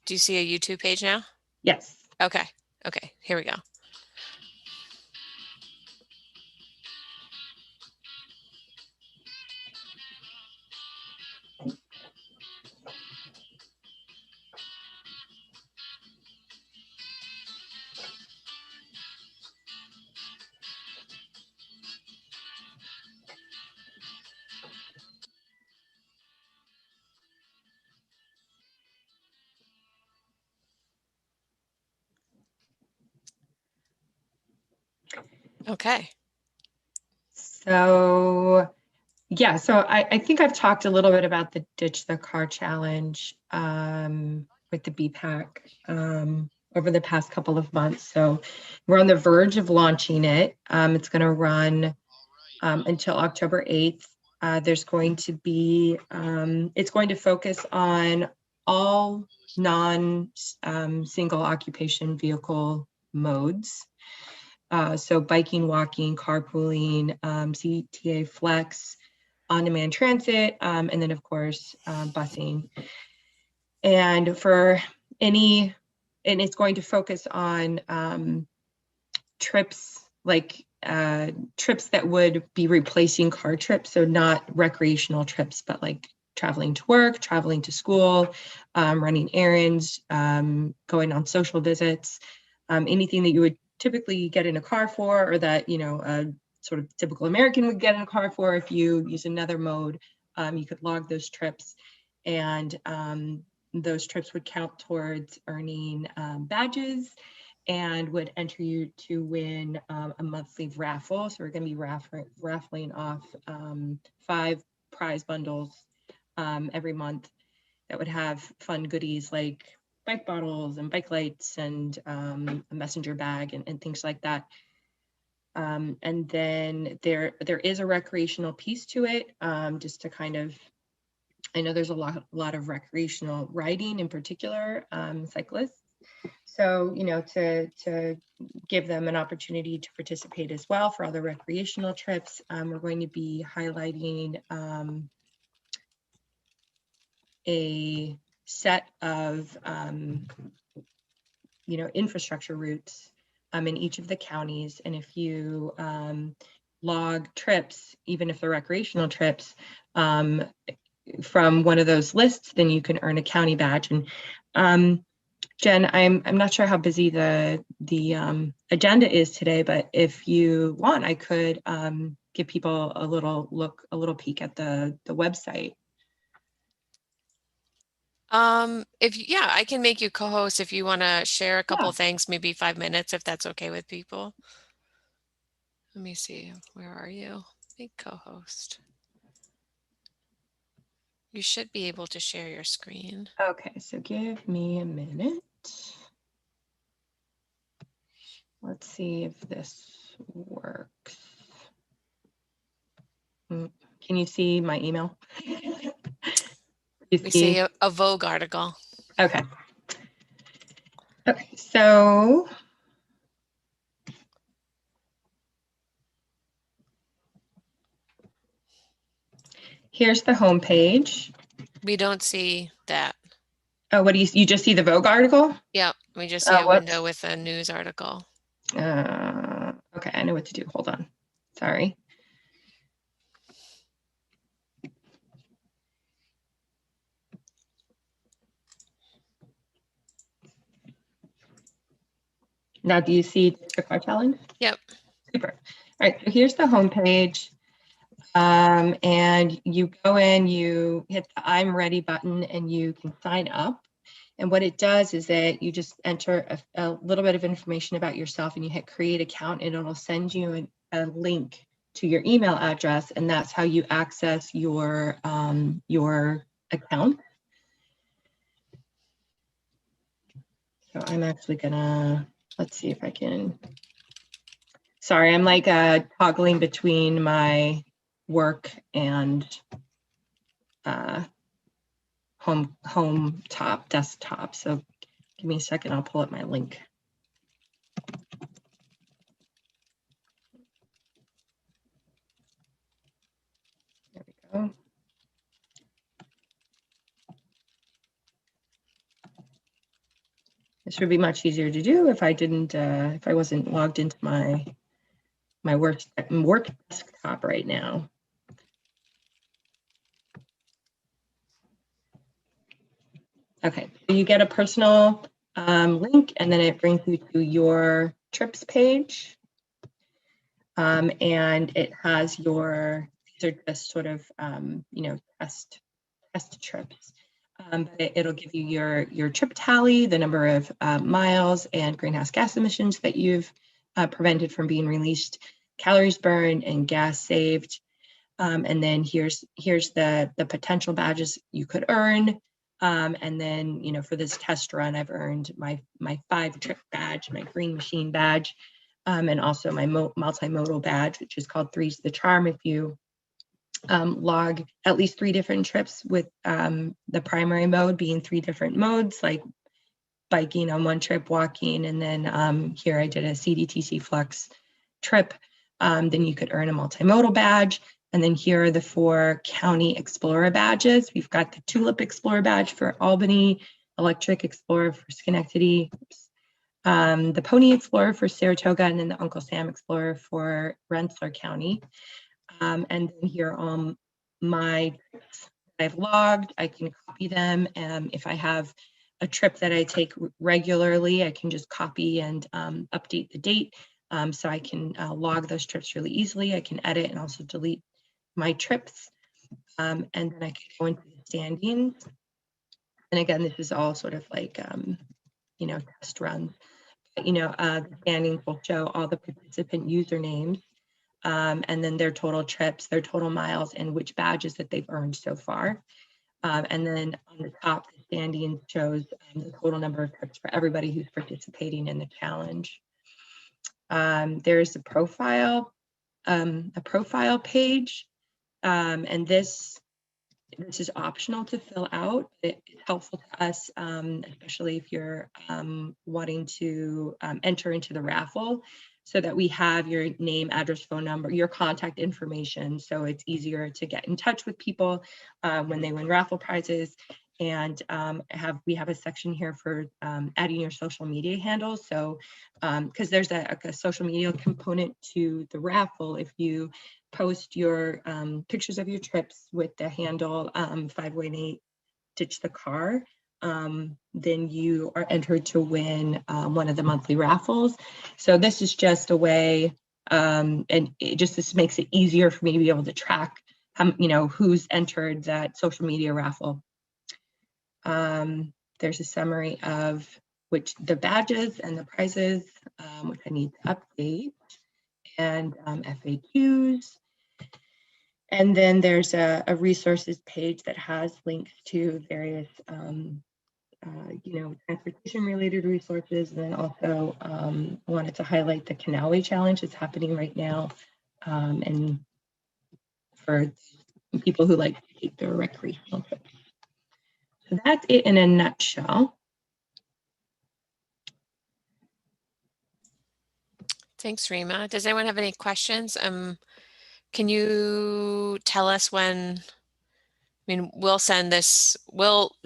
Do you see a YouTube page now? Yes. Okay. Okay, here we go. Okay. So, yeah, so I think I've talked a little bit about the Ditch the Car Challenge with the BPAC over the past couple of months. So we're on the verge of launching it. It's going to run until October 8th. There's going to be, it's going to focus on all non-single occupation vehicle modes. So biking, walking, carpooling, CTA Flex, on-demand transit, and then of course, busing. And for and it's going to focus on trips, like trips that would be replacing car trips. So not recreational trips, but like traveling to work, traveling to school, running errands, going on social visits, anything that you would typically get in a car for, or that, a sort of typical American would get in a car for. If you use another mode, you could log those trips, and those trips would count towards earning badges and would enter you to win a monthly raffle. So we're going to be raffling off 5 prize bundles every month that would have fun goodies like bike bottles and bike lights and a messenger bag and things like that. And then there is a recreational piece to it, just to kind of, I know there's a lot of recreational riding, in particular cyclists. So, to give them an opportunity to participate as well for other recreational trips, we're going to be highlighting a set of infrastructure routes in each of the counties. And if you log trips, even if they're recreational trips, from one of those lists, then you can earn a county badge. And Jen, I'm not sure how busy the agenda is today, but if you want, I could give people a little peek at the website. Yeah, I can make you co-host if you want to share a couple Yeah. things, maybe 5 minutes, if that's okay with people. Let me see, where are you? Make co-host. You should be able to share your screen. Okay, so give me a minute. Let's see if this works. Can you see my email? We see a Vogue article. Okay. Okay, so here's the home page. We don't see that. Oh, what do you just see the Vogue article? Yep, we just see a window with a news article. Okay, I know what to do. Hold on. Sorry. Now, do you see the car challenge? Yep. Super. All right, so here's the home page. And you go in, you hit the I'm ready button, and you can sign up. And what it does is that you just enter a little bit of information about yourself, and you hit create account, and it'll send you a link to your email address, and that's how you access your account. So I'm actually gonna, let's see if I can, sorry, I'm like toggling between my work and desktop. So give me a second, I'll pull up my link. There we go. This would be much easier to do if I didn't, if I wasn't logged into my work desktop right now. Okay, so you get a personal link, and then it brings you to your trips page. And it has these are just sort of, test trips. But it'll give you your trip tally, the number of miles and greenhouse gas emissions that you've prevented from being released, calories burned and gas saved. And then here's the potential badges you could earn. And then, for this test run, I've earned my 5 trip badge, my green machine badge, and also my multimodal badge, which is called 3's the Charm. If you log at least 3 different trips with the primary mode being 3 different modes, like biking on one trip, walking, and then here I did a CDTC Flex trip, then you could earn a multimodal badge. And then here are the 4 County Explorer badges. We've got the Tulip Explorer badge for Albany, Electric Explorer for Schenectady, the Pony Explorer for Saratoga, and then the Uncle Sam Explorer for Rensselaer County. And then here are my trips that I've logged. I can copy them. If I have a trip that I take regularly, I can just copy and update the date. So I can log those trips really easily. I can edit and also delete my trips. And then I can go into the standings. And again, this is all sort of like, test runs. But, the standings will show all the participant usernames, and then their total trips, their total miles, and which badges that they've earned so far. And then on the top, the standing shows the total number of trips for everybody who's participating in the challenge. There's a profile page, and this is optional to fill out. It's helpful to us, especially if you're wanting to enter into the raffle, so that we have your name, address, phone number, your contact information, so it's easier to get in touch with people when they win raffle prizes. And we have a section here for adding your social media handles. So because there's a social media component to the raffle, if you post your pictures of your trips with the handle 518 Ditch the Car, then you are entered to win one of the monthly raffles. So this is just a way, and this makes it easier for me to be able to track who's entered that social media raffle. There's a summary of the badges and the prizes, which I need to update, and FAQs. And then there's a resources page that has links to various, transportation related resources. And then also wanted to highlight the Canalway Challenge that's happening right now. And for people who like to take their recreational trips. So that's it in a nutshell. Thanks, Rima. Does anyone have any questions? Can you tell us when? I mean, we'll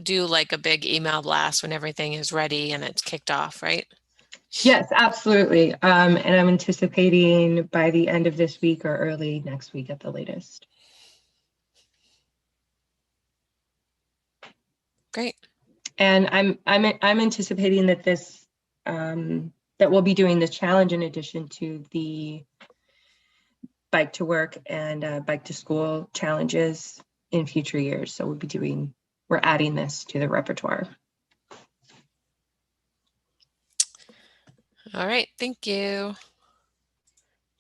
do like a big email blast when everything is ready and it's kicked off, right? Yes, absolutely. And I'm anticipating by the end of this week or early next week at the latest. Great. And I'm anticipating that that we'll be doing this challenge in addition to the bike to work and bike to school challenges in future years. So we're adding this to the repertoire. All right, thank you. Let's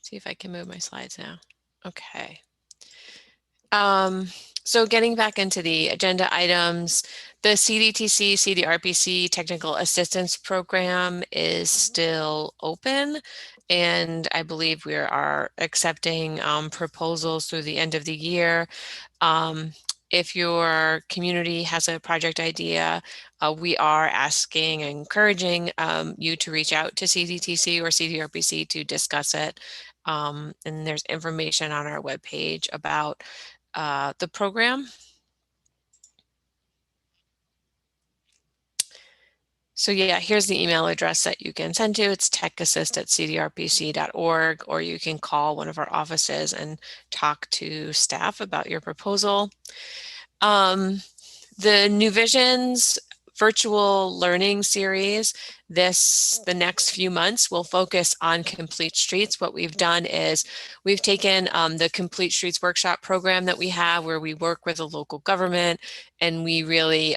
see if I can move my slides now. Okay. So getting back into the agenda items, the CDTC, CDRPC Technical Assistance Program is still open, and I believe we are accepting proposals through the end of the year. If your community has a project idea, we are asking and encouraging you to reach out to CDTC or CDRPC to discuss it. And there's information on our webpage about the program. So yeah, here's the email address that you can send to. It's techassist@cdrpc.org, or you can call one of our offices and talk to staff about your proposal. The New Visions virtual learning series, the next few months will focus on complete streets. What we've done is we've taken the Complete Streets workshop program that we have, where we work with a local government, and we really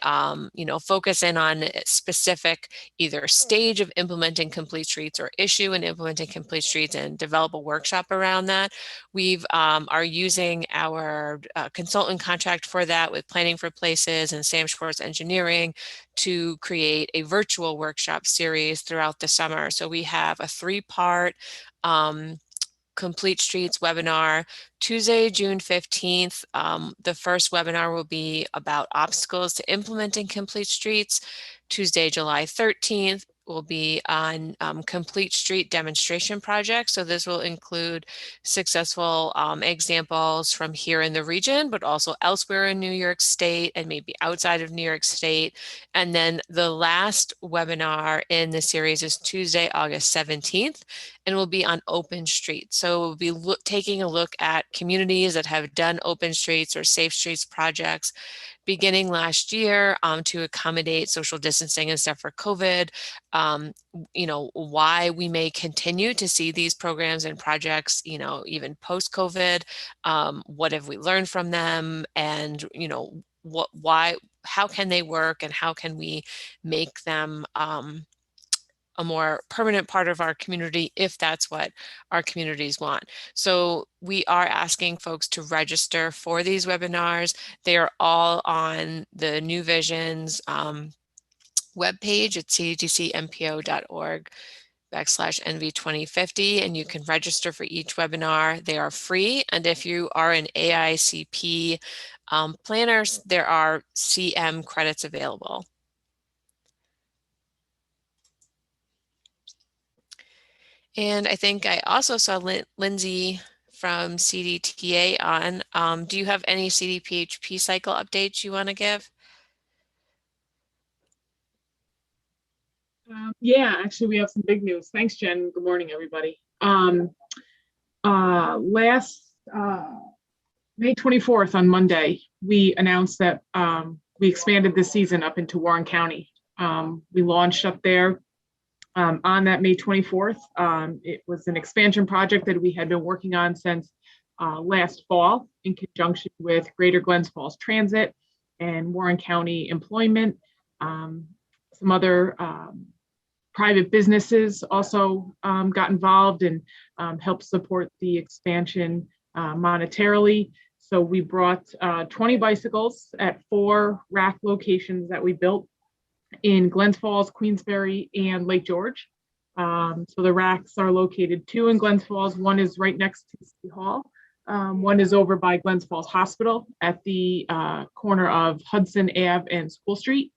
focus in on a specific either stage of implementing complete streets or issue and implementing complete streets, and develop a workshop around that. We've are using our consultant contract for that with Planning for Places and Sam Schwartz Engineering to create a virtual workshop series throughout the summer. So we have a 3-part Complete Streets webinar, Tuesday, June 15th. The first webinar will be about obstacles to implementing complete streets. Tuesday, July 13th will be on complete street demonstration projects. So this will include successful examples from here in the region, but also elsewhere in New York State and maybe outside of New York State. And then the last webinar in the series is Tuesday, August 17th, and will be on open streets. So we'll be taking a look at communities that have done open streets or safe streets projects beginning last year to accommodate social distancing and stuff for COVID. Why we may continue to see these programs and projects, even post-COVID. What have we learned from them? And, how can they work, and how can we make them a more permanent part of our community if that's what our communities want. So we are asking folks to register for these webinars. They are all on the New Visions webpage at cdtcmpo.org/NV2050, and you can register for each webinar. They are free, and if you are an AICP planner, there are CM credits available. And I think I also saw Lindsay from CDTA on. Do you have any CDPHP cycle updates you want to give? Yeah, actually, we have some big news. Thanks, Jen. Good morning, everybody. Last May 24th on Monday, we announced that we expanded this season up into Warren County. We launched up there on that May 24th. It was an expansion project that we had been working on since last fall in conjunction with Greater Glens Falls Transit and Warren County Employment. Some other private businesses also got involved and helped support the expansion monetarily. So we brought 20 bicycles at 4 rack locations that we built in Glens Falls, Queensbury, and Lake George. So the racks are located 2 in Glens Falls. One is right next to City Hall. One is over by Glens Falls Hospital at the corner of Hudson Ave and School Street.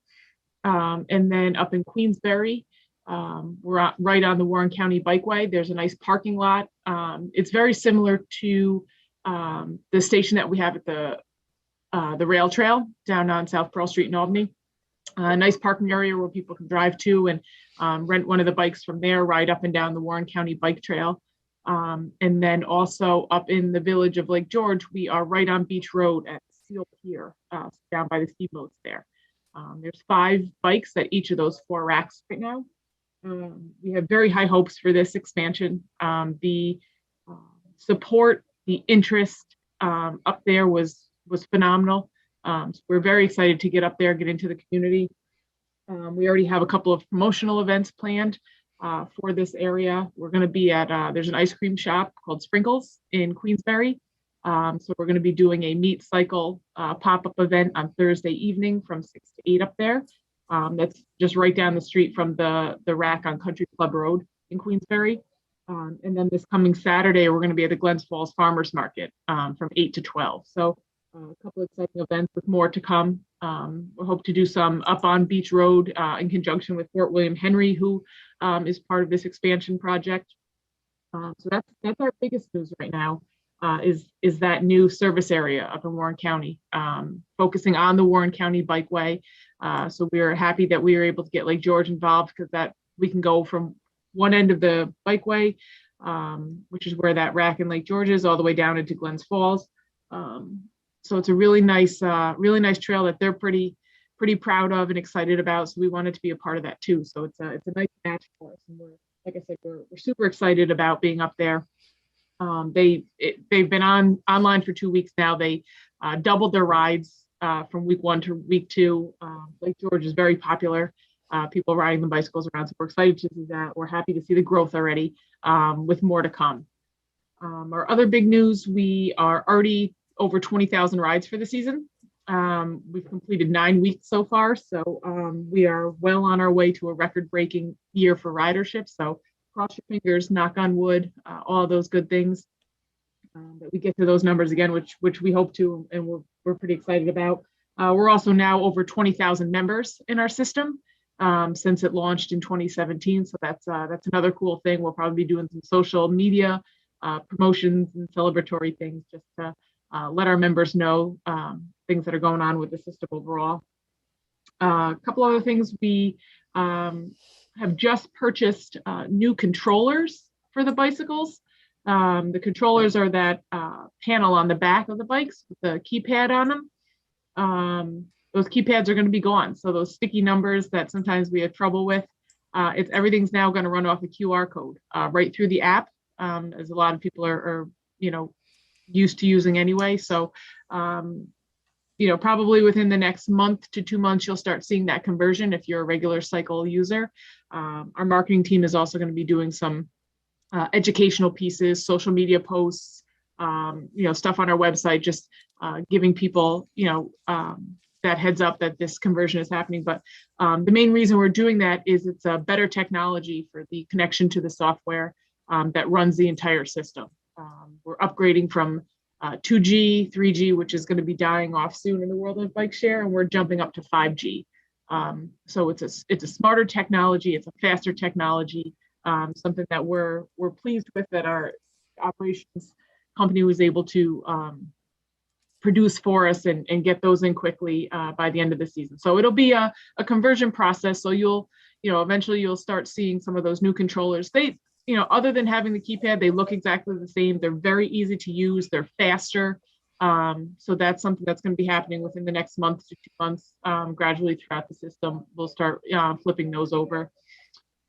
And then up in Queensbury, we're right on the Warren County Bikeway. There's a nice parking lot. It's very similar to the station that we have at the rail trail down on South Pearl Street in Albany. A nice parking area where people can drive to and rent one of the bikes from there, ride up and down the Warren County Bike Trail. And then also up in the village of Lake George, we are right on Beach Road at Seal Pier, down by the steamboats there. There's 5 bikes at each of those 4 racks right now. We have very high hopes for this expansion. The support, the interest up there was phenomenal. So we're very excited to get up there, get into the community. We already have a couple of promotional events planned for this area. We're going to be at, there's an ice cream shop called Sprinkles in Queensbury. So we're going to be doing a meat cycle pop-up event on Thursday evening from 6 to 8 up there. That's just right down the street from the rack on Country Club Road in Queensbury. And then this coming Saturday, we're going to be at the Glens Falls Farmers Market from 8 to 12. So a couple of exciting events with more to come. We hope to do some up on Beach Road in conjunction with Fort William Henry, who is part of this expansion project. So that's our biggest news right now, is that new service area up in Warren County, focusing on the Warren County Bikeway. So we are happy that we were able to get Lake George involved, because that we can go from one end of the bikeway, which is where that rack in Lake George is, all the way down into Glens Falls. So it's a really nice trail that they're pretty proud of and excited about. So we wanted to be a part of that too. So it's a nice match for us. And like I said, we're super excited about being up there. They've been online for 2 weeks now. They doubled their rides from week 1 to week 2. Lake George is very popular. People riding the bicycles around. So we're excited to see that. We're happy to see the growth already, with more to come. Our other big news, we are already over 20,000 rides for the season. We've completed 9 weeks so far. So we are well on our way to a record-breaking year for ridership. So cross your fingers, knock on wood, all those good things, that we get to those numbers again, which we hope to, and we're pretty excited about. We're also now over 20,000 members in our system since it launched in 2017. So that's another cool thing. We'll probably be doing some social media promotions and celebratory things just to let our members know things that are going on with the system overall. A couple other things, we have just purchased new controllers for the bicycles. The controllers are that panel on the back of the bikes with the keypad on them. Those keypads are going to be gone. So those sticky numbers that sometimes we have trouble with, everything's now going to run off a QR code right through the app, as a lot of people are used to using anyway. So, probably within the next month to 2 months, you'll start seeing that conversion if you're a regular cycle user. Our marketing team is also going to be doing some educational pieces, social media posts, stuff on our website, just giving people, that heads up that this conversion is happening. But the main reason we're doing that is it's a better technology for the connection to the software that runs the entire system. We're upgrading from 2G, 3G, which is going to be dying off soon in the world of bike share, and we're jumping up to 5G. So it's a smarter technology, it's a faster technology, something that we're pleased with, that our operations company was able to produce for us and get those in quickly by the end of the season. So it'll be a conversion process. So you'll eventually you'll start seeing some of those new controllers. They, other than having the keypad, they look exactly the same. They're very easy to use. They're faster. So that's something that's going to be happening within the next month to 2 months. Gradually throughout the system, we'll start flipping those over.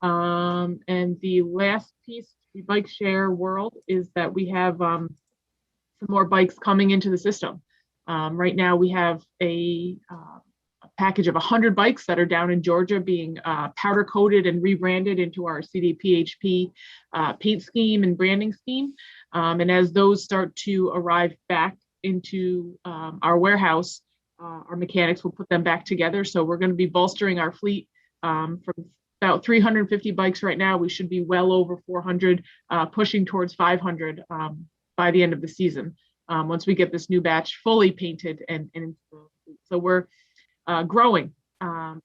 And the last piece, the bike share world, is that we have some more bikes coming into the system. Right now we have a package of 100 bikes that are down in Georgia being powder coated and rebranded into our CDPHP paint scheme and branding scheme. And as those start to arrive back into our warehouse, our mechanics will put them back together. So we're going to be bolstering our fleet from about 350 bikes right now. We should be well over 400, pushing towards 500 by the end of the season, once we get this new batch fully painted and installed. So we're growing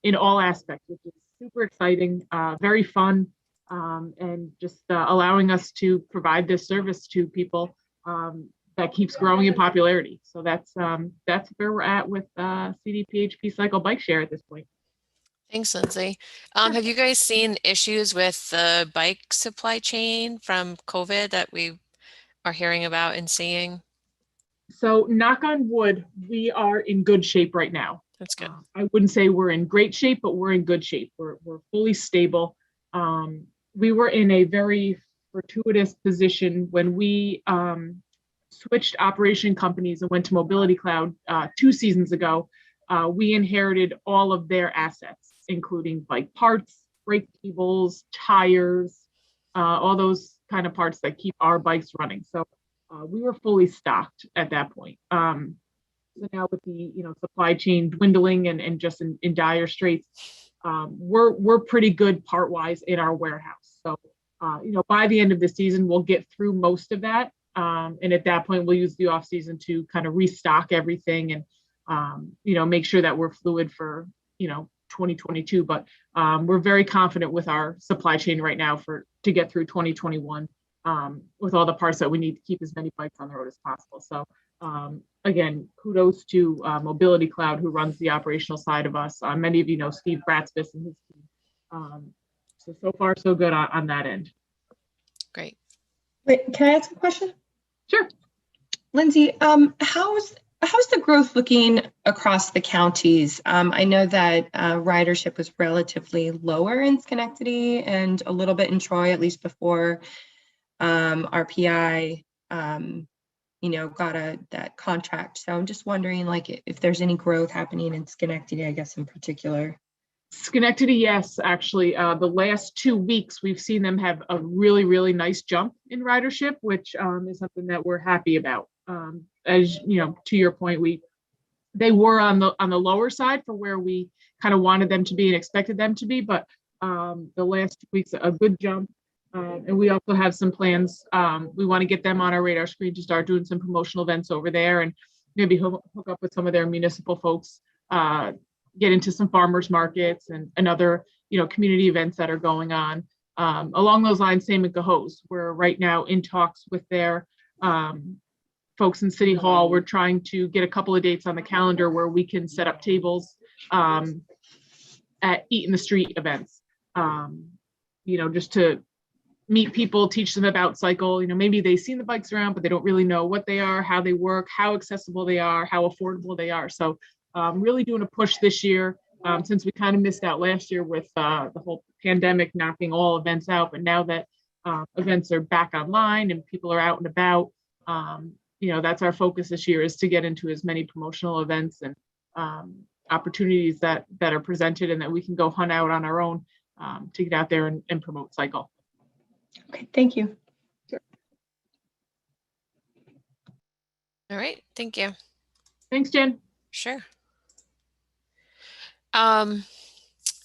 in all aspects, which is super exciting, very fun, and just allowing us to provide this service to people that keeps growing in popularity. So that's where we're at with CDPHP Cycle Bike Share at this point. Thanks, Lindsay. Have you guys seen issues with the bike supply chain from COVID that we are hearing about and seeing? So knock on wood, we are in good shape right now. That's good. I wouldn't say we're in great shape, but we're in good shape. We're fully stable. We were in a very fortuitous position when we switched operation companies and went to Mobility Cloud 2 seasons ago. We inherited all of their assets, including bike parts, brake cables, tires, all those kind of parts that keep our bikes running. So we were fully stocked at that point. So now with the supply chain dwindling and just in dire straits, we're pretty good part wise in our warehouse. So by the end of the season, we'll get through most of that. And at that point, we'll use the off season to kind of restock everything and make sure that we're fluid for 2022. But we're very confident with our supply chain right now to get through 2021 with all the parts that we need to keep as many bikes on the road as possible. So again, kudos to Mobility Cloud, who runs the operational side of us. Many of you know Steve Bratzbis and his team. So far, so good on that end. Great. Wait, can I ask a question? Sure. Lindsay, how's the growth looking across the counties? I know that ridership was relatively lower in Schenectady and a little bit in Troy, at least before RPI got that contract. So I'm just wondering, if there's any growth happening in Schenectady, I guess, in particular. Schenectady, yes, actually. The last 2 weeks, we've seen them have a really, really nice jump in ridership, which is something that we're happy about. As to your point, they were on the lower side for where we kind of wanted them to be and expected them to be, but the last 2 weeks, a good jump. And we also have some plans. We want to get them on our radar screen to start doing some promotional events over there and maybe hook up with some of their municipal folks, get into some farmers markets and other, community events that are going on. Along those lines, same at Cohoes. We're right now in talks with their folks in City Hall. We're trying to get a couple of dates on the calendar where we can set up tables at Eat in the Street events, just to meet people, teach them about cycle. Maybe they've seen the bikes around, but they don't really know what they are, how they work, how accessible they are, how affordable they are. So really doing a push this year, since we kind of missed out last year with the whole pandemic knocking all events out. But now that events are back online and people are out and about, that's our focus this year, is to get into as many promotional events and opportunities that are presented and that we can go hunt out on our own to get out there and promote cycle. Okay, thank you. Sure. All right, thank you. Thanks, Jen. Sure.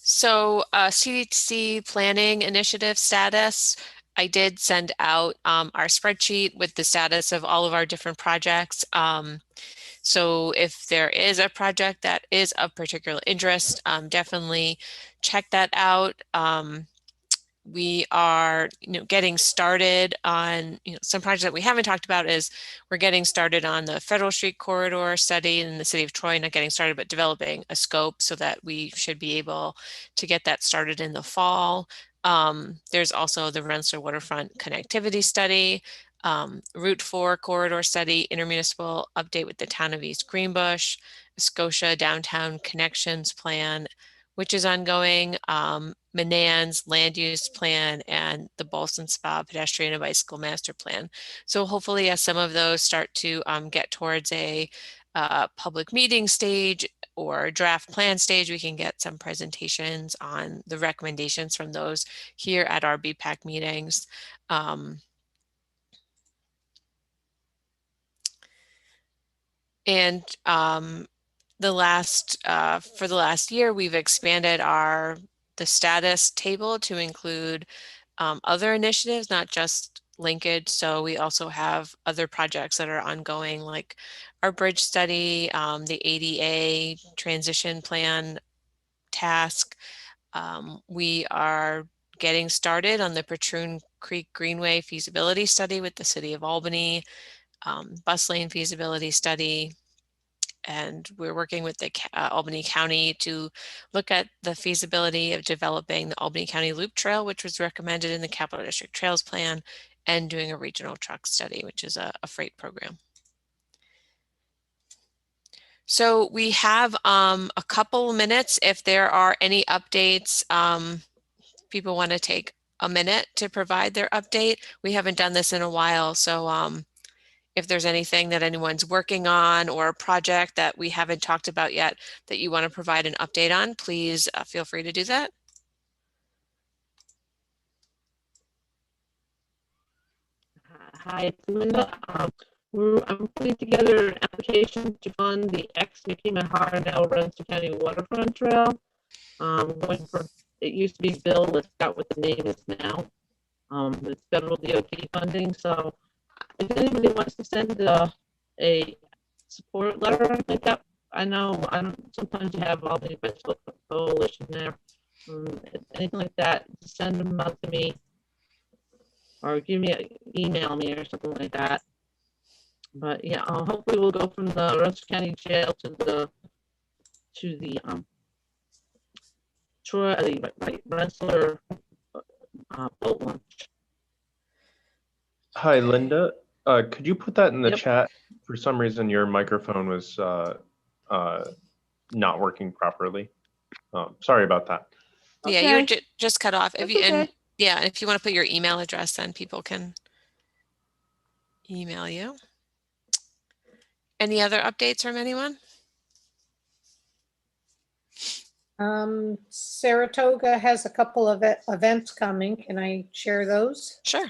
So CDTC planning initiative status, I did send out our spreadsheet with the status of all of our different projects. So if there is a project that is of particular interest, definitely check that out. we are, getting started on, some projects that we haven't talked about is we're getting started on the Federal Street Corridor study in the city of Troy, not getting started, but developing a scope so that we should be able to get that started in the fall. There's also the Rensselaer Waterfront Connectivity Study, Route 4 Corridor Study, intermunicipal update with the town of East Greenbush, Scotia Downtown Connections Plan, which is ongoing, Manan's Land Use Plan, and the Bolson Spa Pedestrian and Bicycle Master Plan. So hopefully as some of those start to get towards a public meeting stage or draft plan stage, we can get some presentations on the recommendations from those here at our BPAC meetings. And for the last year, we've expanded the status table to include other initiatives, not just linkage. So we also have other projects that are ongoing, like our bridge study, the ADA transition plan task. We are getting started on the Patroon Creek Greenway feasibility study with the City of Albany, bus lane feasibility study. And we're working with the Albany County to look at the feasibility of developing the Albany County Loop Trail, which was recommended in the Capital District Trails Plan, and doing a regional truck study, which is a freight program. So we have a couple minutes. If there are any updates, people want to take a minute to provide their update. We haven't done this in a while, so if there's anything that anyone's working on or a project that we haven't talked about yet that you want to provide an update on, please feel free to do that. Hi, it's Linda. I'm putting together an application to fund the ex-McKean Harnell Rensselaer County Waterfront Trail. It used to be Bill, let's out what the name is now. It's federal DOT funding, so if anybody wants to send a support letter like that, I know sometimes you have all the Bicycle Coalition there. Anything like that, send them out to me or email me or something like that. But yeah, hopefully we'll go from the Rensselaer County Jail to the Troy, Rensselaer boat launch. Hi, Linda. Could you put that in the Yep. chat? For some reason, your microphone was not working properly. Sorry about that. Yeah, Okay. you're just cut off. That's okay. And if you want to put your email address, then people can email you. Any other updates from anyone? Saratoga has a couple of events coming. Can I share those? Sure.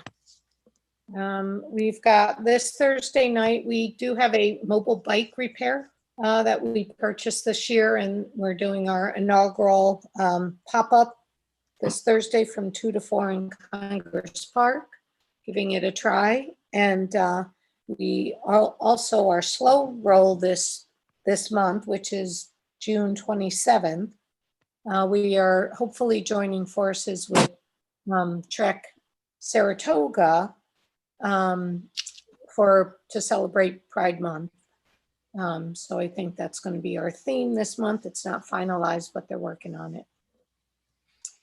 We've got this Thursday night, we do have a mobile bike repair that we purchased this year, and we're doing our inaugural pop-up this Thursday from 2 to 4 in Congress Park, giving it a try. And we also our slow roll this month, which is June 27th. We are hopefully joining forces with Trek Saratoga to celebrate Pride Month. So I think that's going to be our theme this month. It's not finalized, but they're working on it.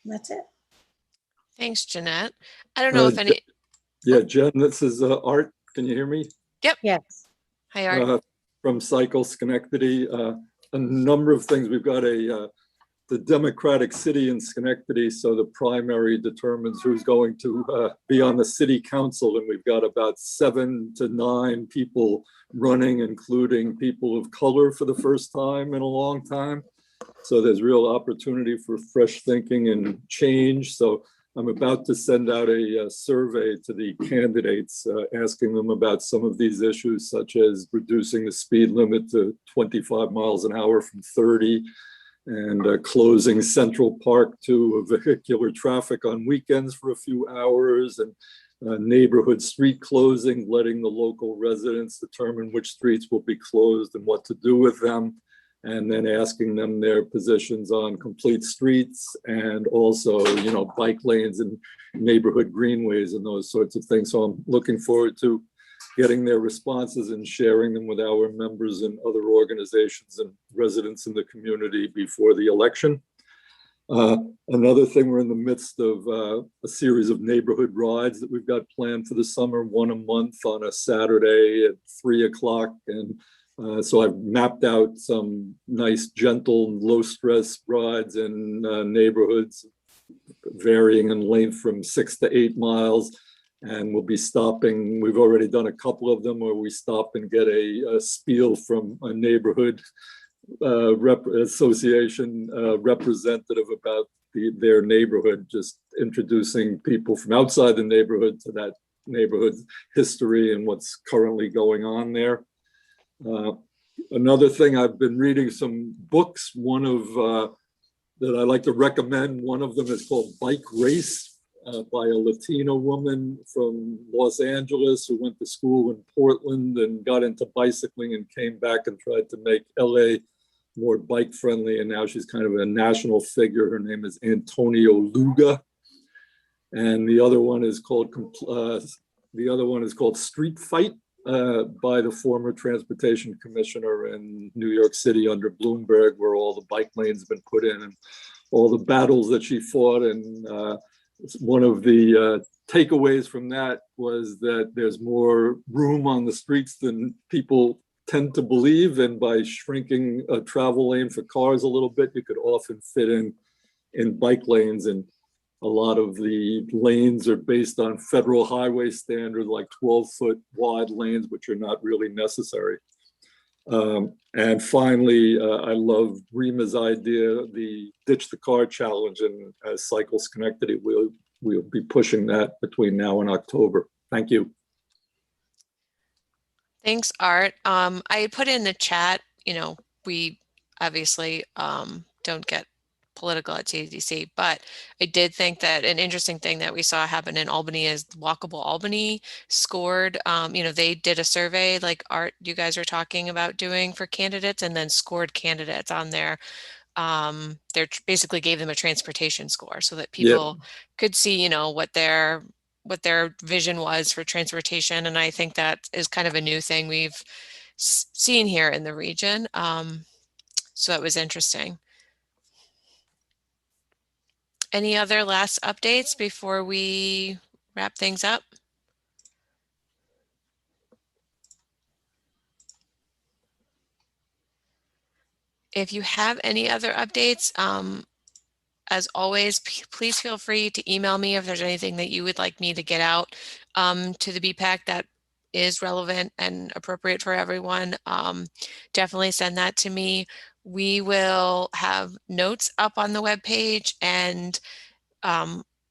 And that's it. Thanks, Jeanette. I don't know if any. Yeah, Jen, this is Art. Can you hear me? Yep. Yes. Hi, Art. From Cycle Schenectady. A number of things. We've got the Democratic city in Schenectady, so the primary determines who's going to be on the city council, and we've got about 7 to 9 people running, including people of color for the first time in a long time. So there's real opportunity for fresh thinking and change. So I'm about to send out a survey to the candidates, asking them about some of these issues, such as reducing the speed limit to 25 miles an hour from 30, and closing Central Park to vehicular traffic on weekends for a few hours, and neighborhood street closing, letting the local residents determine which streets will be closed and what to do with them, and then asking them their positions on complete streets and also, bike lanes and neighborhood greenways and those sorts of things. So I'm looking forward to getting their responses and sharing them with our members and other organizations and residents in the community before the election. Another thing, we're in the midst of a series of neighborhood rides that we've got planned for the summer, one a month on a Saturday at 3:00. And so I've mapped out some nice, gentle, low-stress rides in neighborhoods varying in length from 6 to 8 miles. And we'll be stopping, we've already done a couple of them where we stop and get a spiel from a neighborhood association representative about their neighborhood, just introducing people from outside the neighborhood to that neighborhood's history and what's currently going on there. Another thing, I've been reading some books, one of that I like to recommend. One of them is called Bike Race by a Latino woman from Los Angeles who went to school in Portland and got into bicycling and came back and tried to make LA more bike friendly. And now she's kind of a national figure. Her name is Antonio Luga. And the other one is called Street Fight by the former transportation commissioner in New York City under Bloomberg, where all the bike lanes have been put in and all the battles that she fought. And one of the takeaways from that was that there's more room on the streets than people tend to believe. And by shrinking a travel lane for cars a little bit, you could often fit in bike lanes. And a lot of the lanes are based on federal highway standards, like 12-foot wide lanes, which are not really necessary. And finally, I love Rima's idea, the Ditch the Car Challenge, and as Cycle Schenectady, we'll be pushing that between now and October. Thank you. Thanks, Art. I put in the chat, we obviously don't get political at CDTC, but I did think that an interesting thing that we saw happen in Albany is Walkable Albany scored, they did a survey like Art, you guys are talking about doing for candidates, and then scored candidates on there. They basically gave them a transportation score so that people could see, what their vision was for transportation. And I think that is kind of a new thing we've seen here in the region. So that was interesting. Any other last updates before we wrap things up? If you have any other updates, as always, please feel free to email me if there's anything that you would like me to get out to the BPAC that is relevant and appropriate for everyone. Definitely send that to me. We will have notes up on the webpage, and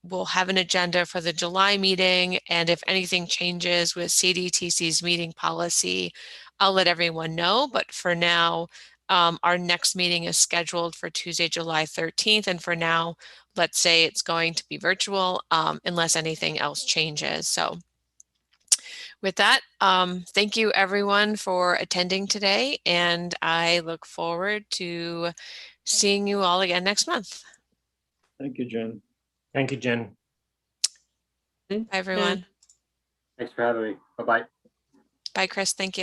we'll have an agenda for the July meeting. And if anything changes with CDTC's meeting policy, I'll let everyone know. But for now, our next meeting is scheduled for Tuesday, July 13th. And for now, let's say it's going to be virtual unless anything else changes. So with that, thank you everyone for attending today. And I look forward to seeing you all again next month. Thank you, Jen. Thank you, Jen. Bye, everyone. Thanks for having me. Bye-bye. Bye, Chris. Thank you.